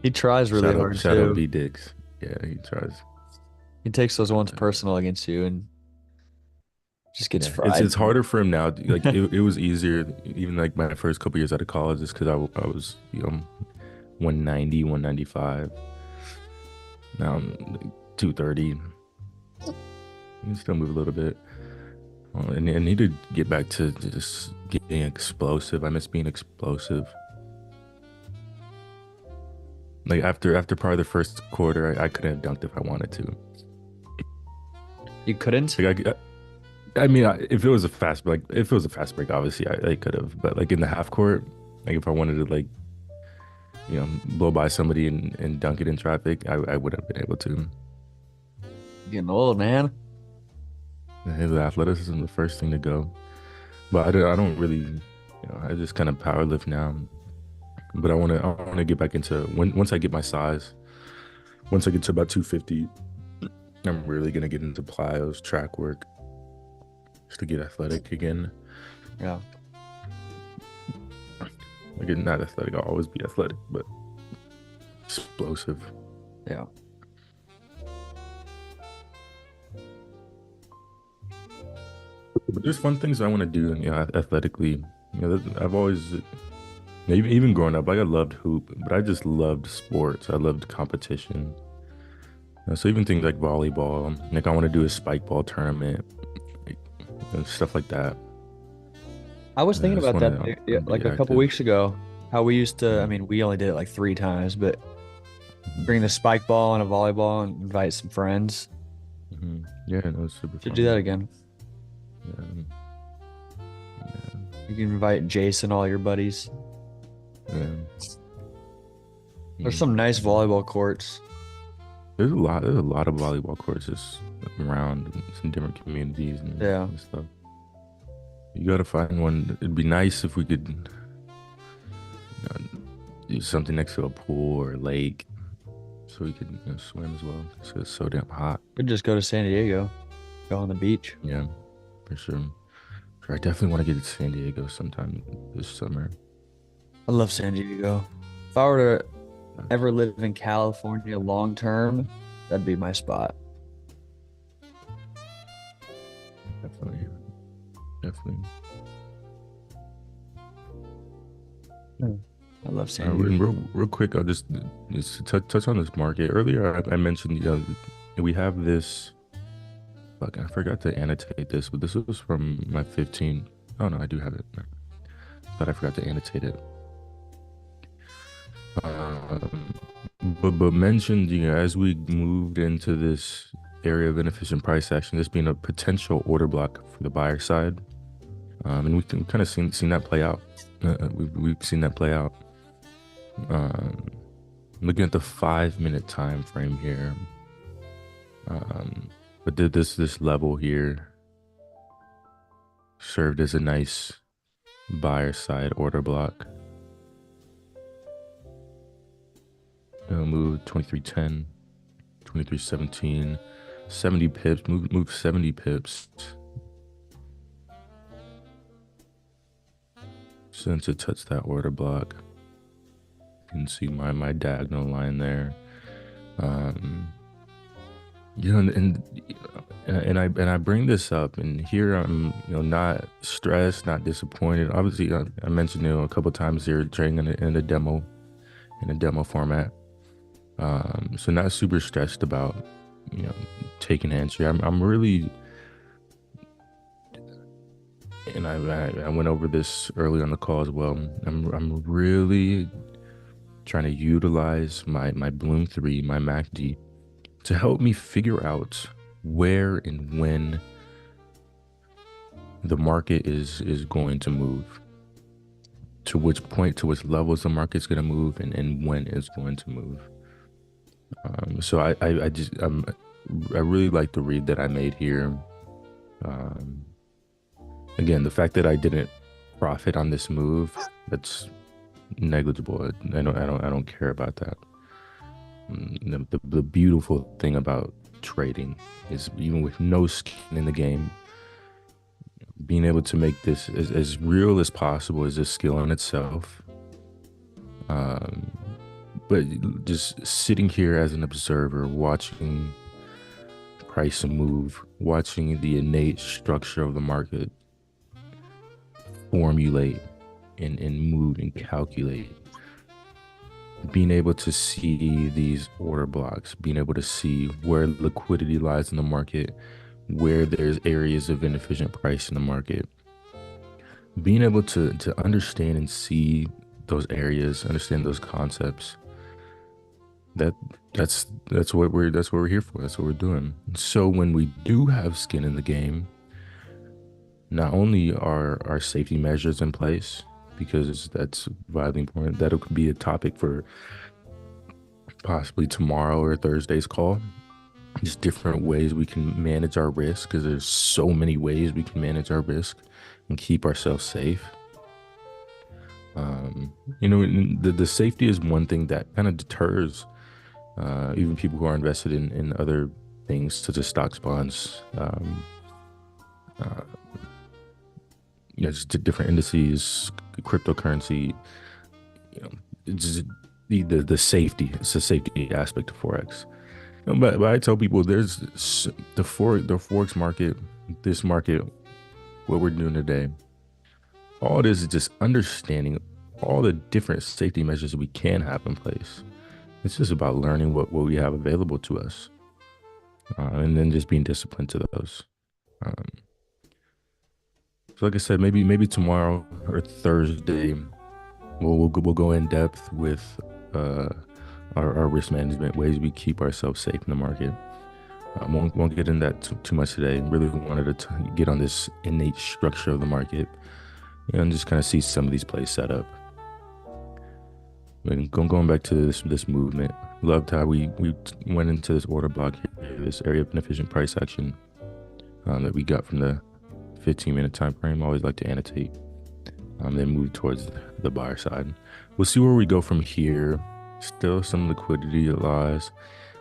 He tries really hard Shout out too. B Dix. Yeah, he tries. He takes those ones personal against you and just gets Yeah, fried. it's harder for him now. Like it was easier, even like my first couple years out of college, just because I was 190, 195. Now I'm like 230. You can still move a little bit. And I need to get back to just getting explosive. I miss being explosive. Like after probably the first quarter, I couldn't have dunked if I wanted to. You couldn't? Like I mean, if it was a fast break, obviously I could have. But like in the half court, like if I wanted to like blow by somebody and dunk it in traffic, I would have been able to. Getting old, man. The athleticism is the first thing to go. But I don't really, I just kind of power lift now. But I want to get back into once I get my size. Once I get to about 250, I'm really gonna get into plyos, track work, just to get athletic again. Yeah. Again, not athletic. I'll always be athletic, but explosive. Yeah. But there's fun things I want to do, athletically. I've always, even growing up, like I loved hoop, but I just loved sports. I loved competition. So even things like volleyball, like I want to do a spike ball tournament, like, stuff like that. I was thinking I just about want that to like be a couple active. weeks ago. How we used to, I mean, we only did it like 3 times, but bring the spike ball and a volleyball and invite some friends. Yeah, no, it's super Should fun. do that again. Yeah. You can invite Jason, all your buddies. Yeah. There's some nice volleyball courts. There's a lot of volleyball courses around some different communities and stuff. You gotta find one. It'd be nice if we could do something next to a pool or a lake, so we could swim as well. It's so damn hot. Could just go to San Diego, go on the beach. Yeah, for sure. I definitely want to get to San Diego sometime this summer. I love San Diego. If I were to ever live in California long term, that'd be my spot. Definitely. I love San And Diego. real quick, I'll just touch on this market. Earlier, I mentioned we have this. Fuck, I forgot to annotate this, but this was from my 15. Oh no, I do have it. But I forgot to annotate it. But mentioned, as we moved into this area of inefficient price action, this being a potential order block for the buyer side. And we've kind of seen that play out. We've seen that play out. Looking at the 5-minute time frame here. But this level here served as a nice buyer side order block. Move 23.10, 23.17, 70 pips, move 70 pips. Since it touched that order block, you can see my diagonal line there. And I bring this up, and here I'm not stressed, not disappointed. Obviously, I mentioned a couple times here trading in a demo format. So not super stressed about taking entry. I'm really, and I went over this early on the call as well. I'm really trying to utilize my Bloom 3, my MACD, to help me figure out where and when the market is going to move, to which point, to which levels the market's going to move, and when it's going to move. So I really like the read that I made here. Again, the fact that I didn't profit on this move, that's negligible. I don't care about that. The beautiful thing about trading is, even with no skin in the game, being able to make this as real as possible is a skill in itself. But just sitting here as an observer, watching price move, watching the innate structure of the market formulate and move and calculate, being able to see these order blocks, being able to see where liquidity lies in the market, where there's areas of inefficient price in the market, being able to understand and those areas, understand those concepts, that's what we're here for. That's what we're doing. So when we do have skin in the game, not only are our safety measures in place, because that's vitally important. That'll be a topic for possibly tomorrow or Thursday's call. Just different ways we can manage our risk, because there's so many ways we can manage our risk and keep ourselves safe. The safety is one thing that kind of deters even people who are invested in other things such as stocks, bonds, just different indices, cryptocurrency. It's just the safety. It's a safety aspect of forex. But I tell people, there's the forex market, this market, what we're doing today. All it is just understanding all the different safety measures we can have in place. It's just about learning what we have available to us, and then just being disciplined to those. So like I said, maybe tomorrow or Thursday, we'll go in depth with our risk management, ways we keep ourselves safe in the market. Won't get into that too much today. Really wanted to get on this innate structure of the market, and just kind of see some of these plays set up. And going back to this movement, loved how we went into this order block here, this area of inefficient price action that we got from the 15-minute time frame. I always like to annotate, then move towards the buyer side. We'll see where we go from here. Still some liquidity lies,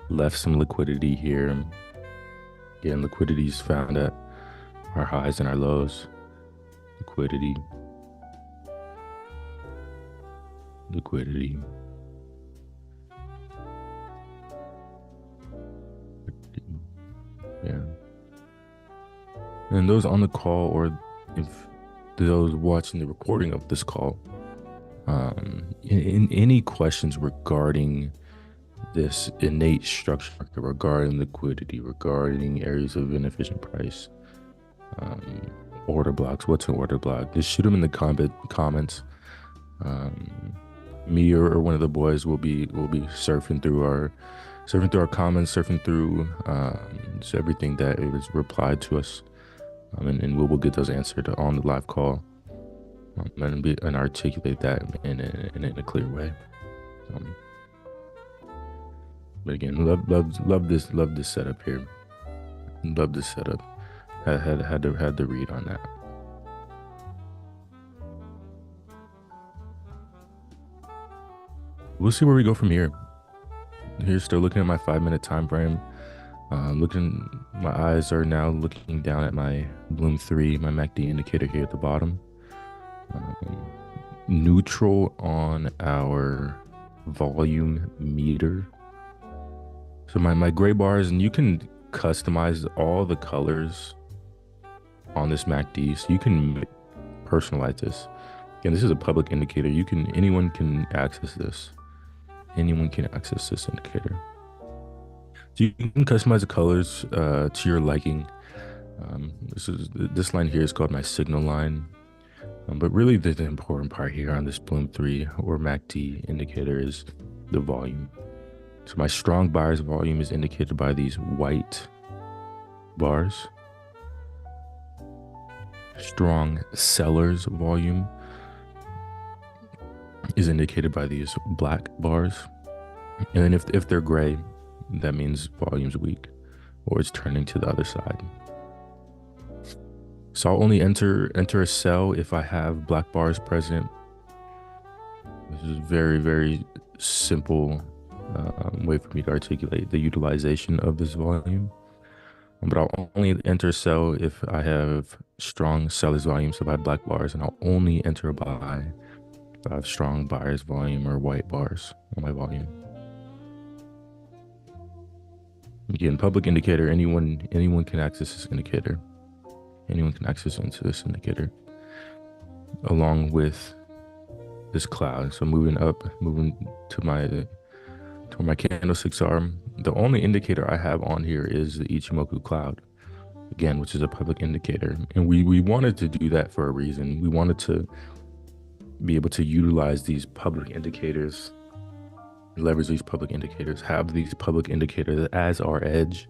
left some liquidity here. Again, liquidity is found at our highs and our lows. Liquidity. Yeah. And those on the call, or if those watching the recording of this call, in any questions regarding this innate structure, regarding liquidity, regarding areas of inefficient price, order blocks, what's an order block, just shoot them in the comments. Me or one of the boys will be surfing through surfing through our comments, surfing through just everything that it was replied to us, and we'll get those answered on the live call, and articulate that in a clear way. But again, love this setup here. Love this setup. Had to read on that. We'll see where we go from here. Here's still looking at my 5-minute time frame. My eyes are now looking down at my Bloom 3, my MACD indicator here at the bottom. Neutral on our volume meter. So my gray bars, and you can customize all the colors on this MACD, so you can personalize this. Again, this is a public indicator. Anyone can access this. Anyone can access this indicator. So you can customize the colors to your liking. This line here is called my signal line. But really the important part here on this Bloom 3 or MACD indicator is the volume. So my strong buyer's volume is indicated by these white bars. Strong seller's volume is indicated by these black bars. And then if they're gray, that means volume's weak or it's turning to the other side. So I'll only enter a sell if I have black bars present. This is very, very simple way for me to articulate the utilization of this volume. But I'll only enter a sell if I have strong seller's volume, so if I have black bars, and I'll only enter a buy if I have strong buyer's volume or white bars on my volume. Again, public indicator, anyone can access this indicator. Anyone can access into this indicator along with this cloud. So moving to where my candlesticks are. The only indicator I have on here is the Ichimoku cloud, again, which is a public indicator. And we wanted to do that for a reason. We wanted to be able to utilize these public indicators, leverage these public indicators, have these public indicators as our edge.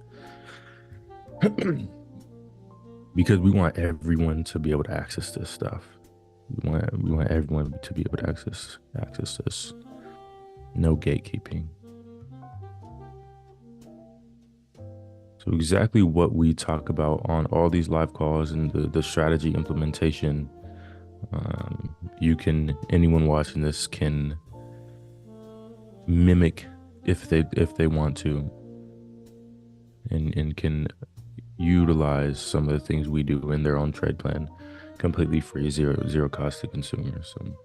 Because we want everyone to be able to access this stuff. We want everyone to be able to access this. No gatekeeping. So exactly what we talk about on all these live calls and the strategy implementation, anyone watching this can mimic if they want to, and can utilize some of the things we do in their own trade plan, completely free, zero cost to consumers. So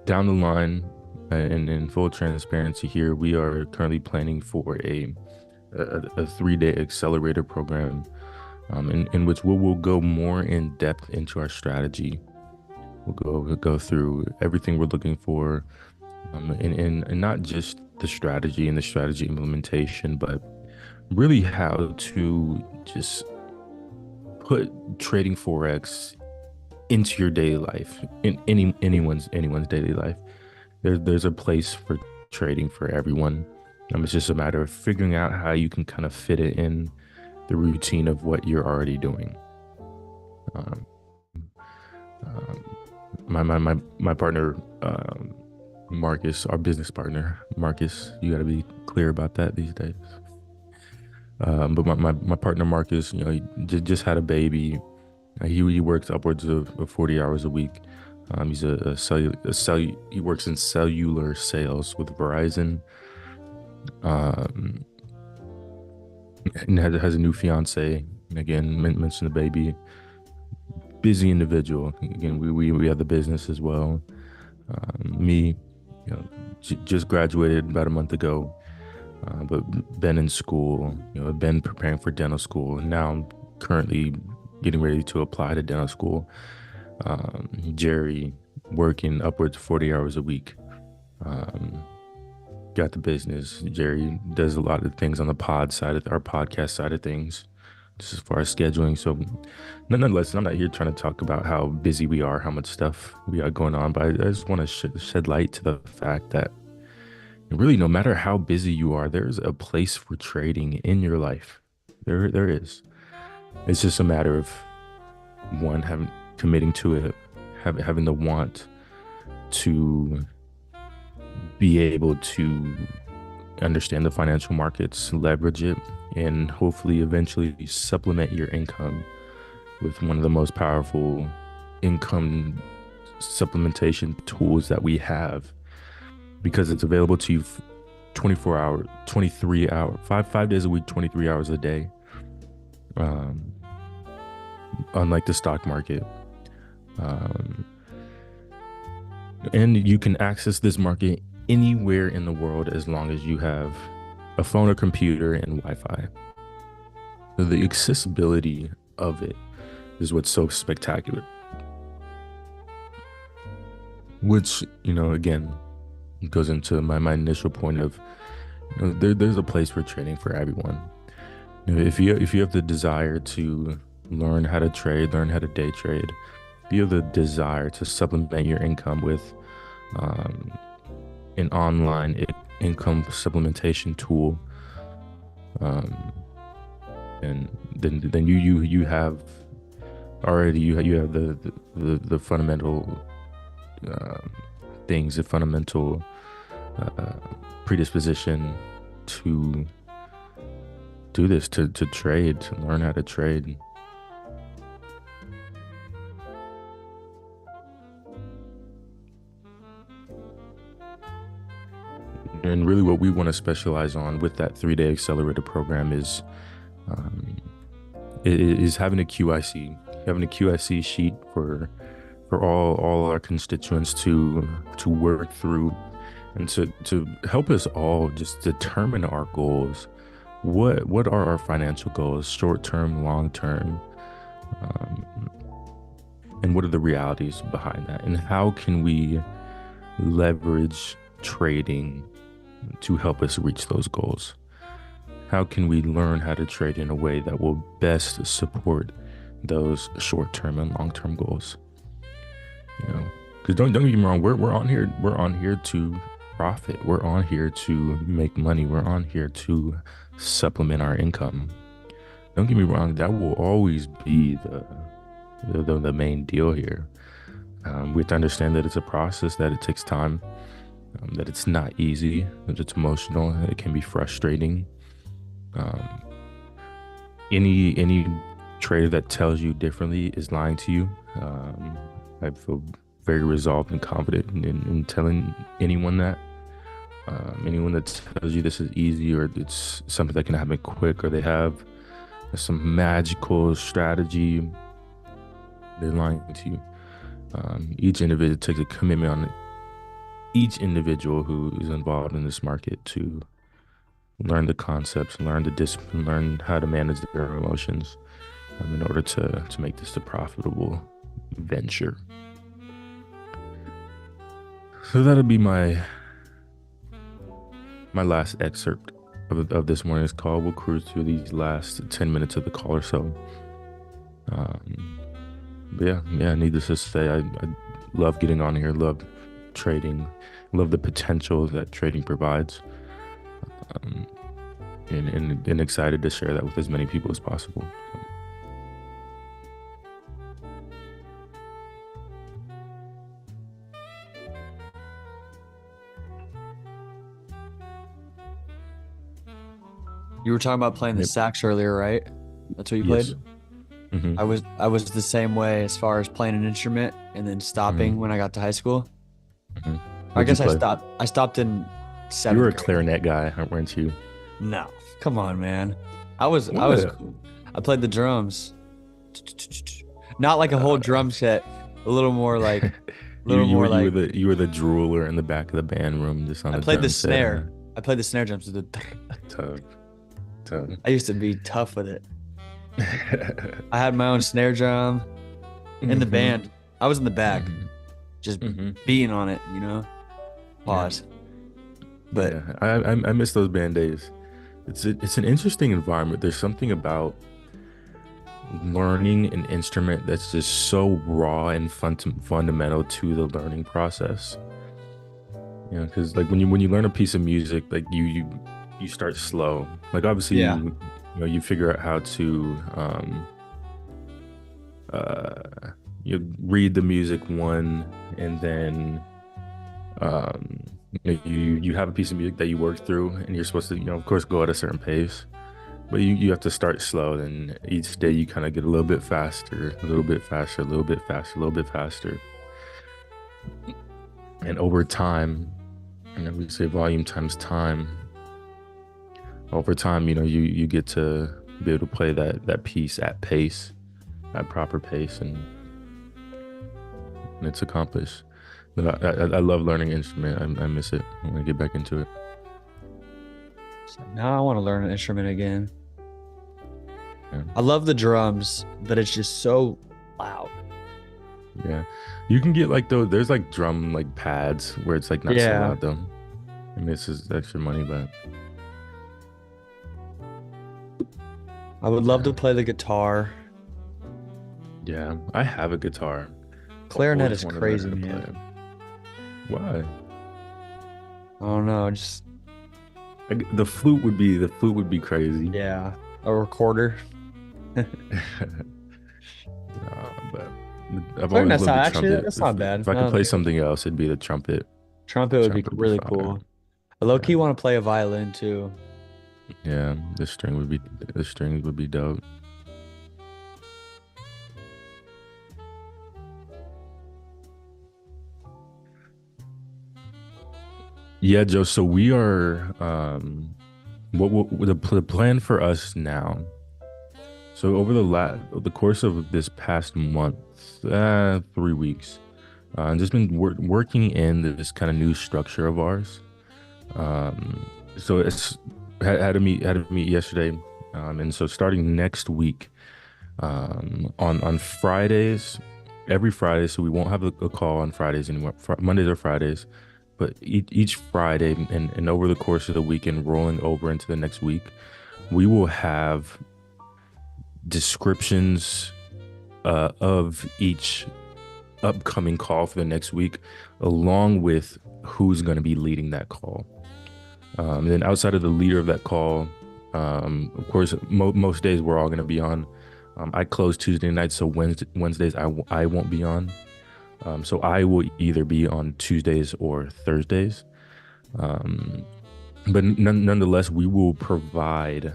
down the line, and in full transparency here, we are currently planning for a 3-day accelerator program, in which we will go more in depth into our strategy. We'll go through everything we're looking for, and not just the strategy and the strategy implementation, but really how to just put trading Forex into your daily life, in anyone's daily life. There's a place for trading for everyone. It's just a matter of figuring out how you can kind of fit it in the routine of what you're already doing. My partner, Marcus, our business partner, Marcus, you got to be clear about that these days. But my partner, Marcus, he just had a baby. He works upwards of 40 hours a week. He's he works in cellular sales with Verizon. And has a new fiance. Again, mentioned the baby. Busy individual. Again, we have the business as well. Me, just graduated about a month ago, but been in school. Been preparing for dental school. Now I'm currently getting ready to apply to dental school. Jerry working upwards of 40 hours a week. Got the business. Jerry does a lot of things on the podcast side of things, just as far as scheduling. So nonetheless, I'm not here trying to talk about how busy we are, how much stuff we got going on, but I just want to shed light to the fact that really, no matter how busy you are, there's a place for trading in your life. There is. It's just a matter of one having committing to it, having the want to be able to understand the financial markets, leverage it, and hopefully eventually supplement your income with one of the most powerful income supplementation tools that we have, because it's available to you 24 hours, 23 hours, five days a week, 23 hours a day. Unlike the stock market. And you can access this market anywhere in the world as long as you have a phone or computer and Wi-Fi. So the accessibility of it is what's so spectacular. Which, again, goes into my initial point of, there's a place for trading for everyone. If you have the desire to learn how to trade, learn how to day trade, if you have the desire to supplement your income with an online income supplementation tool, and then you have already you have the fundamental things, the fundamental predisposition to do this, to trade, to learn how to trade. And really what we want to specialize on with that 3-day accelerator program is having a QIC sheet for all our constituents to work through, and to help us all just determine our goals. What are our financial goals, short term, long term, and what are the realities behind that, and how can we leverage trading to help us reach those goals? How can we learn how to trade in a way that will best support those short-term and long-term goals? Because don't get me wrong, we're on here to profit. We're on here to make money. We're on here to supplement our income. Don't get me wrong, that will always be the main deal here. We have to understand that it's a process, that it takes time, that it's not easy, that it's emotional, it can be frustrating. Any trader that tells you differently is lying to you. I feel very resolved and confident in telling anyone that. Anyone that tells you this is easy, or it's something that can happen quick, or they have some magical strategy, they're lying to you. Each individual takes a commitment on each individual who is involved in this market to learn the concepts, learn the discipline, learn how to manage their emotions, in order to make this a profitable venture. So that'll be my last excerpt of this morning's call. We'll cruise through these last 10 minutes of the call or so. But yeah, needless to say, I love getting on here, love trading, love the potential that trading provides, and excited to share that with as many people as possible. You were talking about playing the sax earlier, right? That's what you played? Yes. Mm-hmm. I was the same way as far as playing an instrument and then stopping when I got to high school. Mm-hmm. I guess I stopped in 7th You were a grade. clarinet guy, weren't you? No, come on, man. I played the drums. Not like a whole drum set. A little more like You were the drooler in the back of the band room, just on I the played the drum set. snare. I played the snare drums with the Tough. I used to be tough with it. I had my own snare drum in the band. I was in the back, just beating on it, Pause. But yeah, I miss those band days. It's an interesting environment. There's something about learning an instrument that's just so raw and fundamental to the learning process. You know, because like when you learn a piece of music, like you start slow. Like obviously Yeah. you figure out how to you read the music one, and then you have a piece of music that you work through, and you're supposed to, of course, go at a certain pace. But you have to start slow, and each day you kind of get a little bit faster, a little bit faster, a little bit faster, a little bit faster. And over time, we say volume times time. Over time, you get to be able to play that piece at pace, at proper pace, and it's accomplished. But I love learning an instrument. I miss it. I want to get back into it. So now I want to learn an instrument again. Yeah. I love the drums, but it's just so loud. Yeah, you can get like there's like drum like pads where it's like not so Yeah. loud though. I mean, it's just extra money, but I would love to Yeah. play the guitar. yeah, I have a guitar. Clarinet Always is wanted to crazy, learn how to man. play it. Why? I don't know, just Like, the flute would be crazy. yeah, a recorder. But I've always Clarinet's loved not the actually trumpet. that's not bad. If I Now could that I play think about something else, it'd be the trumpet. it. Trumpet would be Trumpet would be really fire. cool. I low key Yeah. want to play a violin too. Yeah, the strings would be dope. Yeah, Joe. So we are what the plan for us now. So over the course of this past month, 3 weeks, just been working in this kind of new structure of ours. So it's had to meet yesterday, and so starting next week, on Fridays, every Friday. So we won't have a call on Fridays anymore. Mondays or Fridays, but each Friday, and over the course of the weekend, rolling over into the next week, we will have descriptions of each upcoming call for the next week, along with who's going to be leading that call. And then outside of the leader of that call, of course, most days we're all going to be on. I close Tuesday nights, so Wednesdays I won't be on. So I will either be on Tuesdays or Thursdays. But nonetheless, we will provide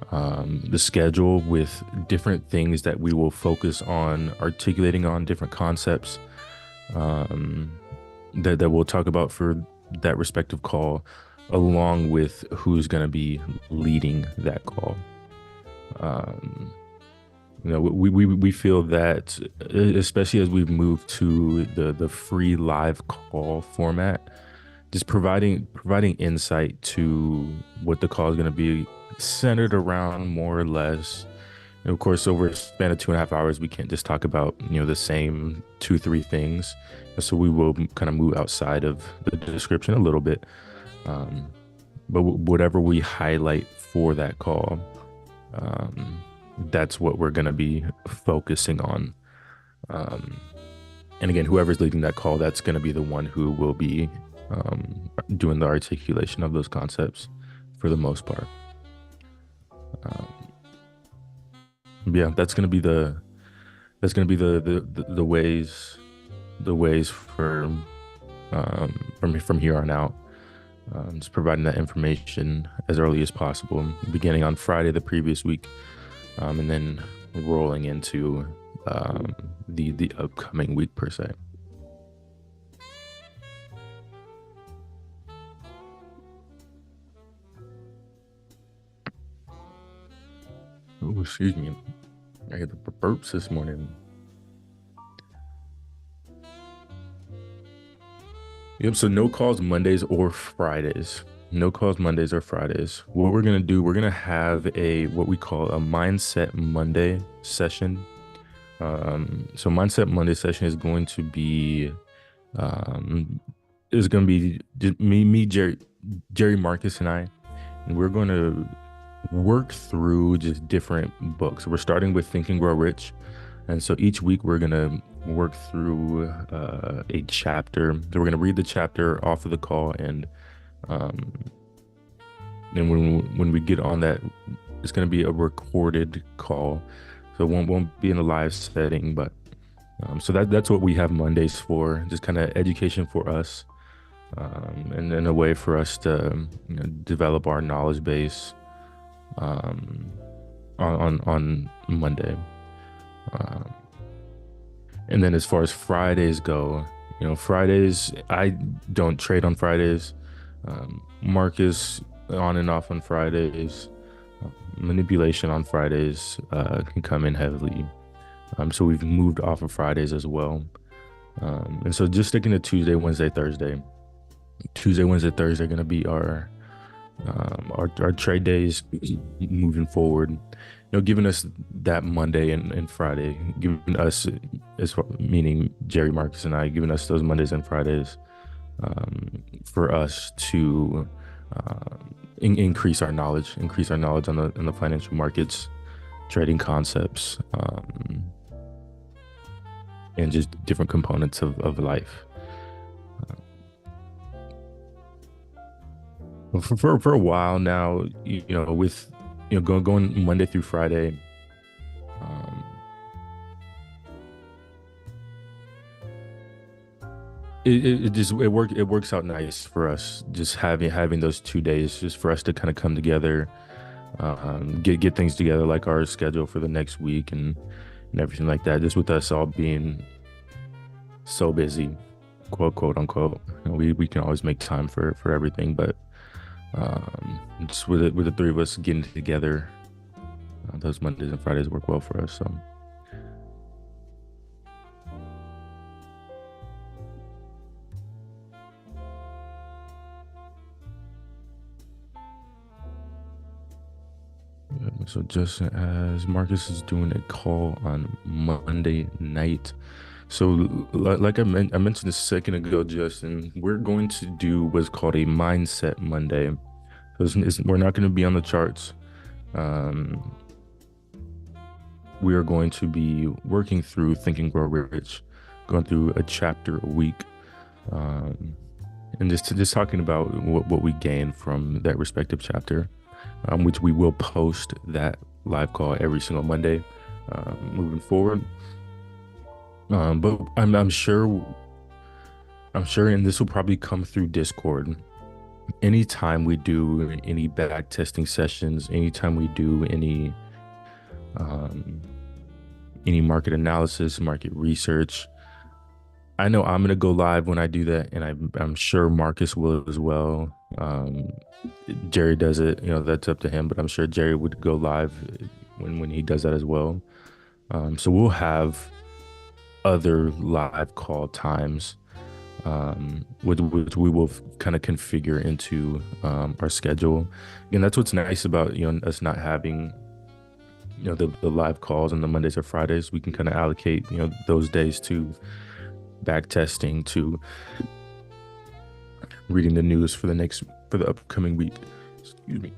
the schedule with different things that we will focus on articulating on, different concepts that we'll talk about for that respective call, along with who's going to be leading that call. We feel that, especially as we've moved to the free live call format, just providing insight to what the call is going to be centered around, more or less. And of course, over a span of 2.5 hours, we can't just talk about the same 2-3 things. So we will kind of move outside of the description a little bit. But whatever we highlight for that call, that's what we're going to be focusing on. And again, whoever's leading that call, that's going to be the one who will be doing the articulation of those concepts for the most part. Yeah, that's going to be the ways for from here on out. Just providing that information as early as possible, beginning on Friday the previous week, and then rolling into the upcoming week per se. Oh, excuse me. I had the burps this morning. Yep, so no calls Mondays or Fridays. No calls Mondays or Fridays. What we're going to do, we're going to have what we call a Mindset Monday session. So Mindset Monday session is going to be just me, Jerry Marcus, and I. And we're going to work through just different books. We're starting with Think and Grow Rich. And so each week we're going to work through a chapter. So we're going to read the chapter off of the call. And um, then when we get on that, it's going to be a recorded call. So it won't be in a live setting. But so that's what we have Mondays for, just kind of education for us. And then a way for us to develop our knowledge base on Monday. And then as far as Fridays go, Fridays, I don't trade on Fridays. Marcus on and off on Fridays. Manipulation on Fridays can come in heavily. So we've moved off of Fridays as well. And so just sticking to Tuesday, Wednesday, Thursday. Tuesday, Wednesday, Thursday are going to be our trade days moving forward. Giving us that Monday and Friday, giving us, meaning Jerry, Marcus, and I, giving us those Mondays and Fridays for us to increase our knowledge on the financial markets, trading concepts, and just different components of life. For a while now, with going Monday through Friday, it works out nice for us, just having those 2 days, just for us to kind of come together, get things together, like our schedule for the next week and everything like that. Just with us all being so busy, quote unquote, we can always make time for everything, but just with the three of us getting together, those Mondays and Fridays work well for us. So so just as Marcus is doing a call on Monday night, so like I mentioned a second ago, Justin, we're going to do what's called a mindset Monday. So we're not going to be on the charts. We are going to be working through Think and Grow Rich, going through a chapter a week, and just talking about what we gain from that respective chapter, which we will post that live call every single Monday moving forward. But I'm sure, and this will probably come through Discord. Anytime we do any back testing sessions, anytime we do any market analysis, market research, I know I'm gonna go live when I do that, and I'm sure Marcus will as well. Jerry does it, that's up to him, but I'm sure Jerry would go live when he does that as well. So we'll have other live call times, which we will kind of configure into our schedule. And that's what's nice about us not having the live calls on the Mondays or Fridays. We can kind of allocate those days to back testing, to reading the news for the upcoming week. Excuse me.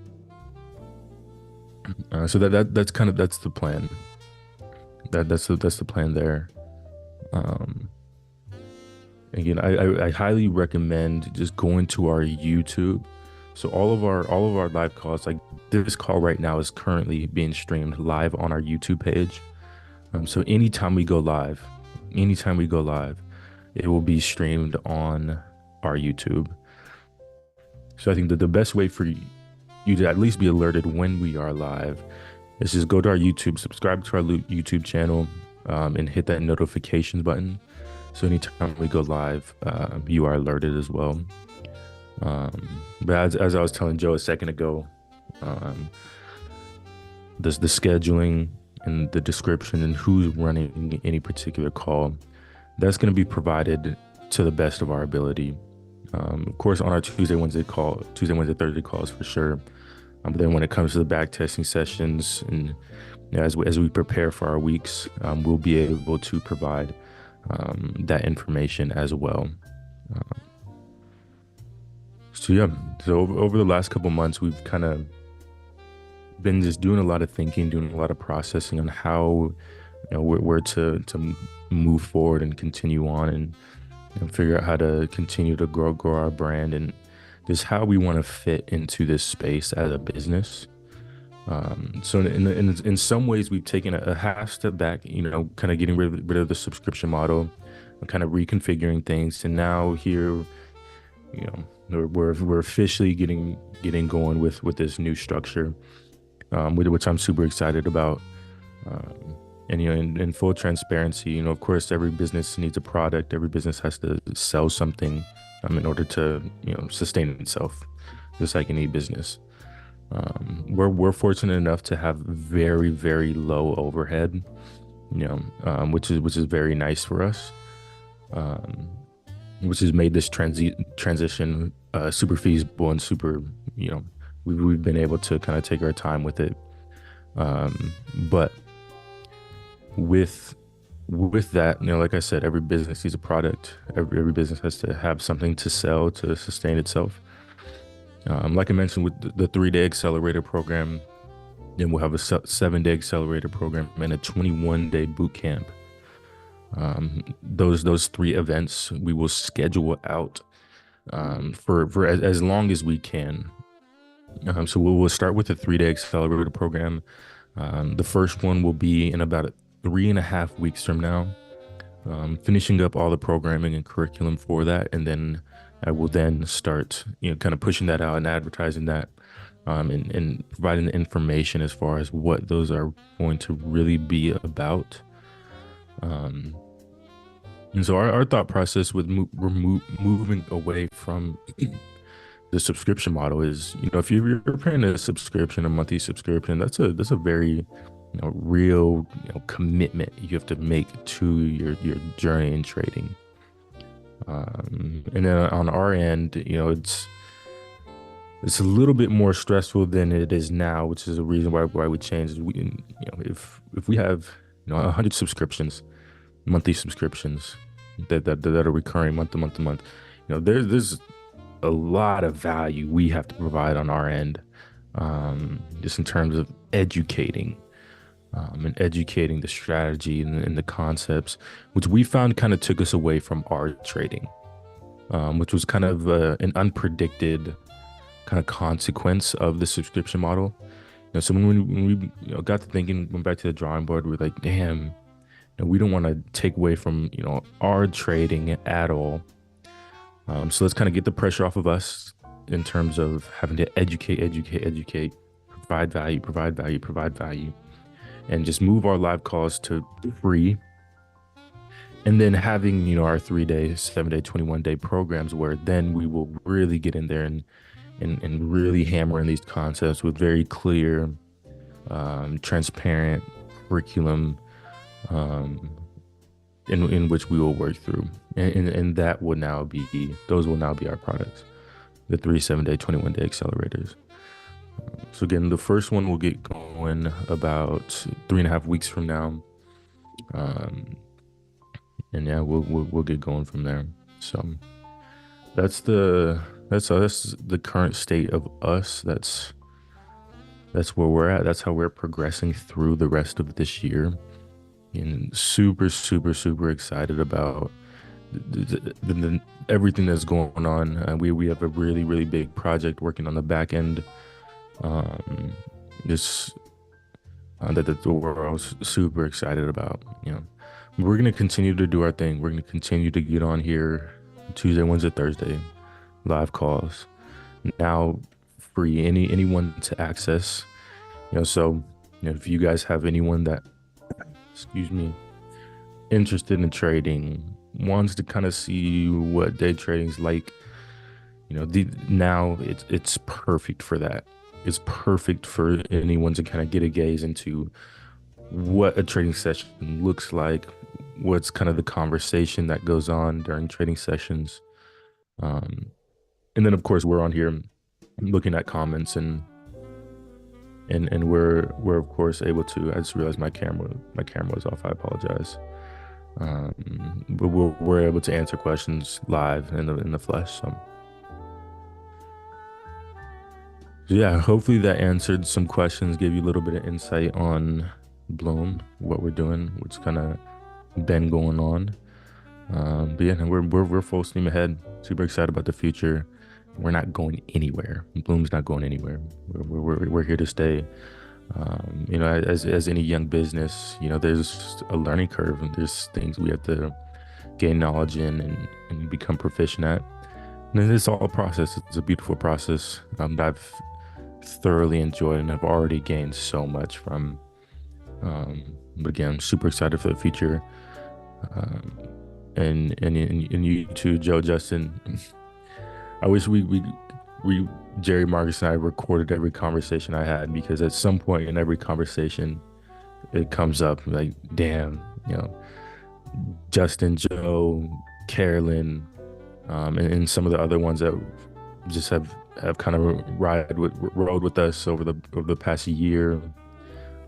So that's the plan. That's the plan there. Again, I highly recommend just going to our YouTube. So all of our live calls, like this call right now, is currently being streamed live on our YouTube page. So anytime we go live, it will be streamed on our YouTube. So I think that the best way for you to at least be alerted when we are live is just go to our YouTube, subscribe to our YouTube channel, and hit that notifications button. So anytime we go live, you are alerted as well. But as I was telling Joe a second ago, the scheduling and the description and who's running any particular call, that's going to be provided to the best of our ability. Of course, on our Tuesday, Wednesday, Thursday calls for sure. But then when it comes to the back testing sessions and as we prepare for our weeks, we'll be able to provide that information as well. So over the last couple months, we've kind of been just doing a lot of thinking, doing a lot of processing on how, where to move forward and continue on, and figure out how to continue to grow our brand, and just how we want to fit into this space as a business. So in some ways, we've taken a half step back, kind of getting rid of the subscription model, and kind of reconfiguring things, and now here, we're officially getting going with this new structure, with which I'm super excited about. And in full transparency, of course, every business needs a product. Every business has to sell something, in order to sustain itself, just like any business. We're fortunate enough to have very, very low overhead, which is very nice for us, which has made this transition super feasible and super, we've been able to kind of take our time with it. But with that, like I said, every business needs a product. Every business has to have something to sell to sustain itself. Like I mentioned, with the 3-day accelerator program, then we'll have a 7-day accelerator program and a 21-day boot camp. Those 3 events we will schedule out for as long as we can. So we'll start with the 3-day accelerator program. The first one will be in about 3.5 weeks from now, finishing up all the programming and curriculum for that, and then I will then start, kind of pushing that out and advertising that, and providing the information as far as what those are going to really be about. And so our thought process with moving away from the subscription model is, if you're paying a subscription, a monthly subscription, that's a very real commitment you have to make to your journey in trading. And then on our end, it's a little bit more stressful than it is now, which is a reason why we changed. If we have 100 subscriptions, monthly subscriptions that are recurring month to month to month, there's a lot of value we have to provide on our end, just in terms of educating the strategy and the concepts, which we found kind of took us away from our trading, which was kind of an unpredicted kind of consequence of the subscription model. So when we got to thinking, went back to the drawing board, we were like, damn, we don't want to take away from our trading at all. So let's kind of get the pressure off of us in terms of having to educate, provide value, and just move our live calls to free. And then having, our 3-day, 7-day, 21-day programs, where then we will really get in there and really hammer in these concepts with very clear, transparent curriculum, in which we will work through. And that will now be, those will now be our products, the 3, 7-day, 21-day accelerators. So again, the first one will get going about 3.5 weeks from now. And yeah, we'll get going from there. So that's the current state of us. That's where we're at. That's how we're progressing through the rest of this year. And super, super, super excited about everything that's going on. We have a really, really big project working on the back end. That we're all super excited about. We're gonna continue to do our thing. We're gonna continue to get on here Tuesday, Wednesday, Thursday, live calls, now free, anyone to access. So if you guys have anyone that, interested in trading, wants to kind of see what day trading's like, now it's perfect for that. It's perfect for anyone to kind of get a gaze into what a trading session looks like, what's kind of the conversation that goes on during trading sessions. And then of course we're on here looking at comments, and we're of course able to, I just realized my camera was off, I apologize. But we're able to answer questions live in the flesh. So yeah, hopefully that answered some questions, gave you a little bit of insight on Bloom, what we're doing, what's kind of been going on. But yeah, we're full steam ahead. Super excited about the future. We're not going anywhere. Bloom's not going anywhere. We're here to stay. As any young business, there's a learning curve and there's things we have to gain knowledge in and become proficient at. And then it's all a process. It's a beautiful process that I've thoroughly enjoyed and have already gained so much from. But again, I'm super excited for the future. Um, and you too, Joe, Justin. I wish we Jerry, Marcus, and I recorded every conversation I had, because at some point in every conversation, it comes up like, damn, you know, Justin, Joe, Carolyn, and some of the other ones that just have kind of rode with us over the past year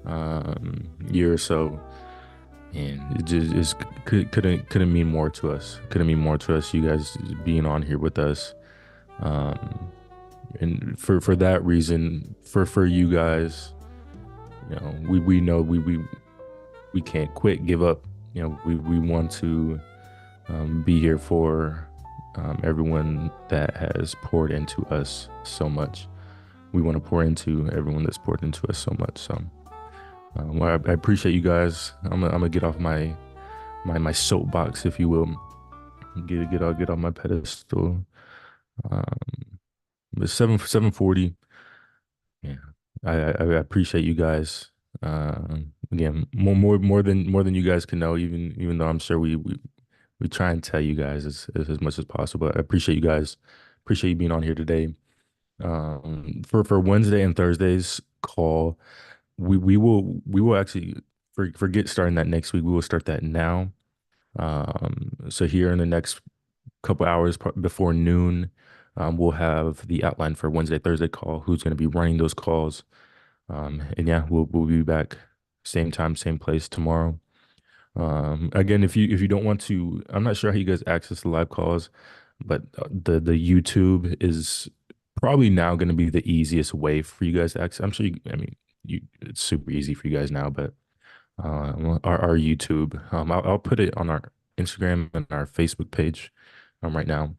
or so, and it just couldn't mean more to us. Couldn't mean more to us. You guys being on here with us, and for that reason, for you guys, we know we can't quit, give up. We want to be here for everyone that has poured into us so much. We want to pour into everyone that's poured into us so much. So I appreciate you guys. I'm gonna get off my soapbox, if you will. Get off my pedestal. Um, but 740. Yeah, I appreciate you guys. Again, more than you guys can know. Even though I'm sure we try and tell you guys as much as possible. I appreciate you guys. Appreciate you being on here today. For Wednesday and Thursdays call, we will actually forget starting that next week. We will start that now. So here in the next couple hours before noon, we'll have the outline for Wednesday, Thursday call, who's going to be running those calls. And yeah, we'll be back same time, same place tomorrow. Again, if you don't want to, I'm not sure how you guys access the live calls, but the YouTube is probably now going to be the easiest way for you guys to access. I'm sure it's super easy for you guys now, but our YouTube, I'll put it on our Instagram and our Facebook page right now.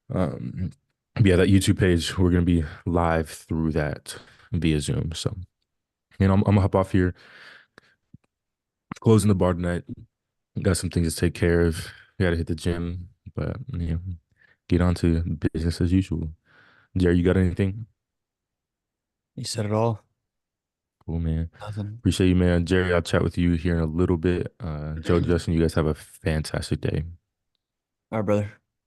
Yeah, that YouTube page, we're gonna be live through that via Zoom. So, I'm gonna hop off here, closing the bar tonight. Got some things to take care of. Got to hit the gym, but get on to business as usual. Jerry, you got anything? You said it all. Cool, man. Nothing. Appreciate you, man. Jerry, I'll chat with you here in a little bit. Joe, Justin, you guys have a fantastic day. All right, brother.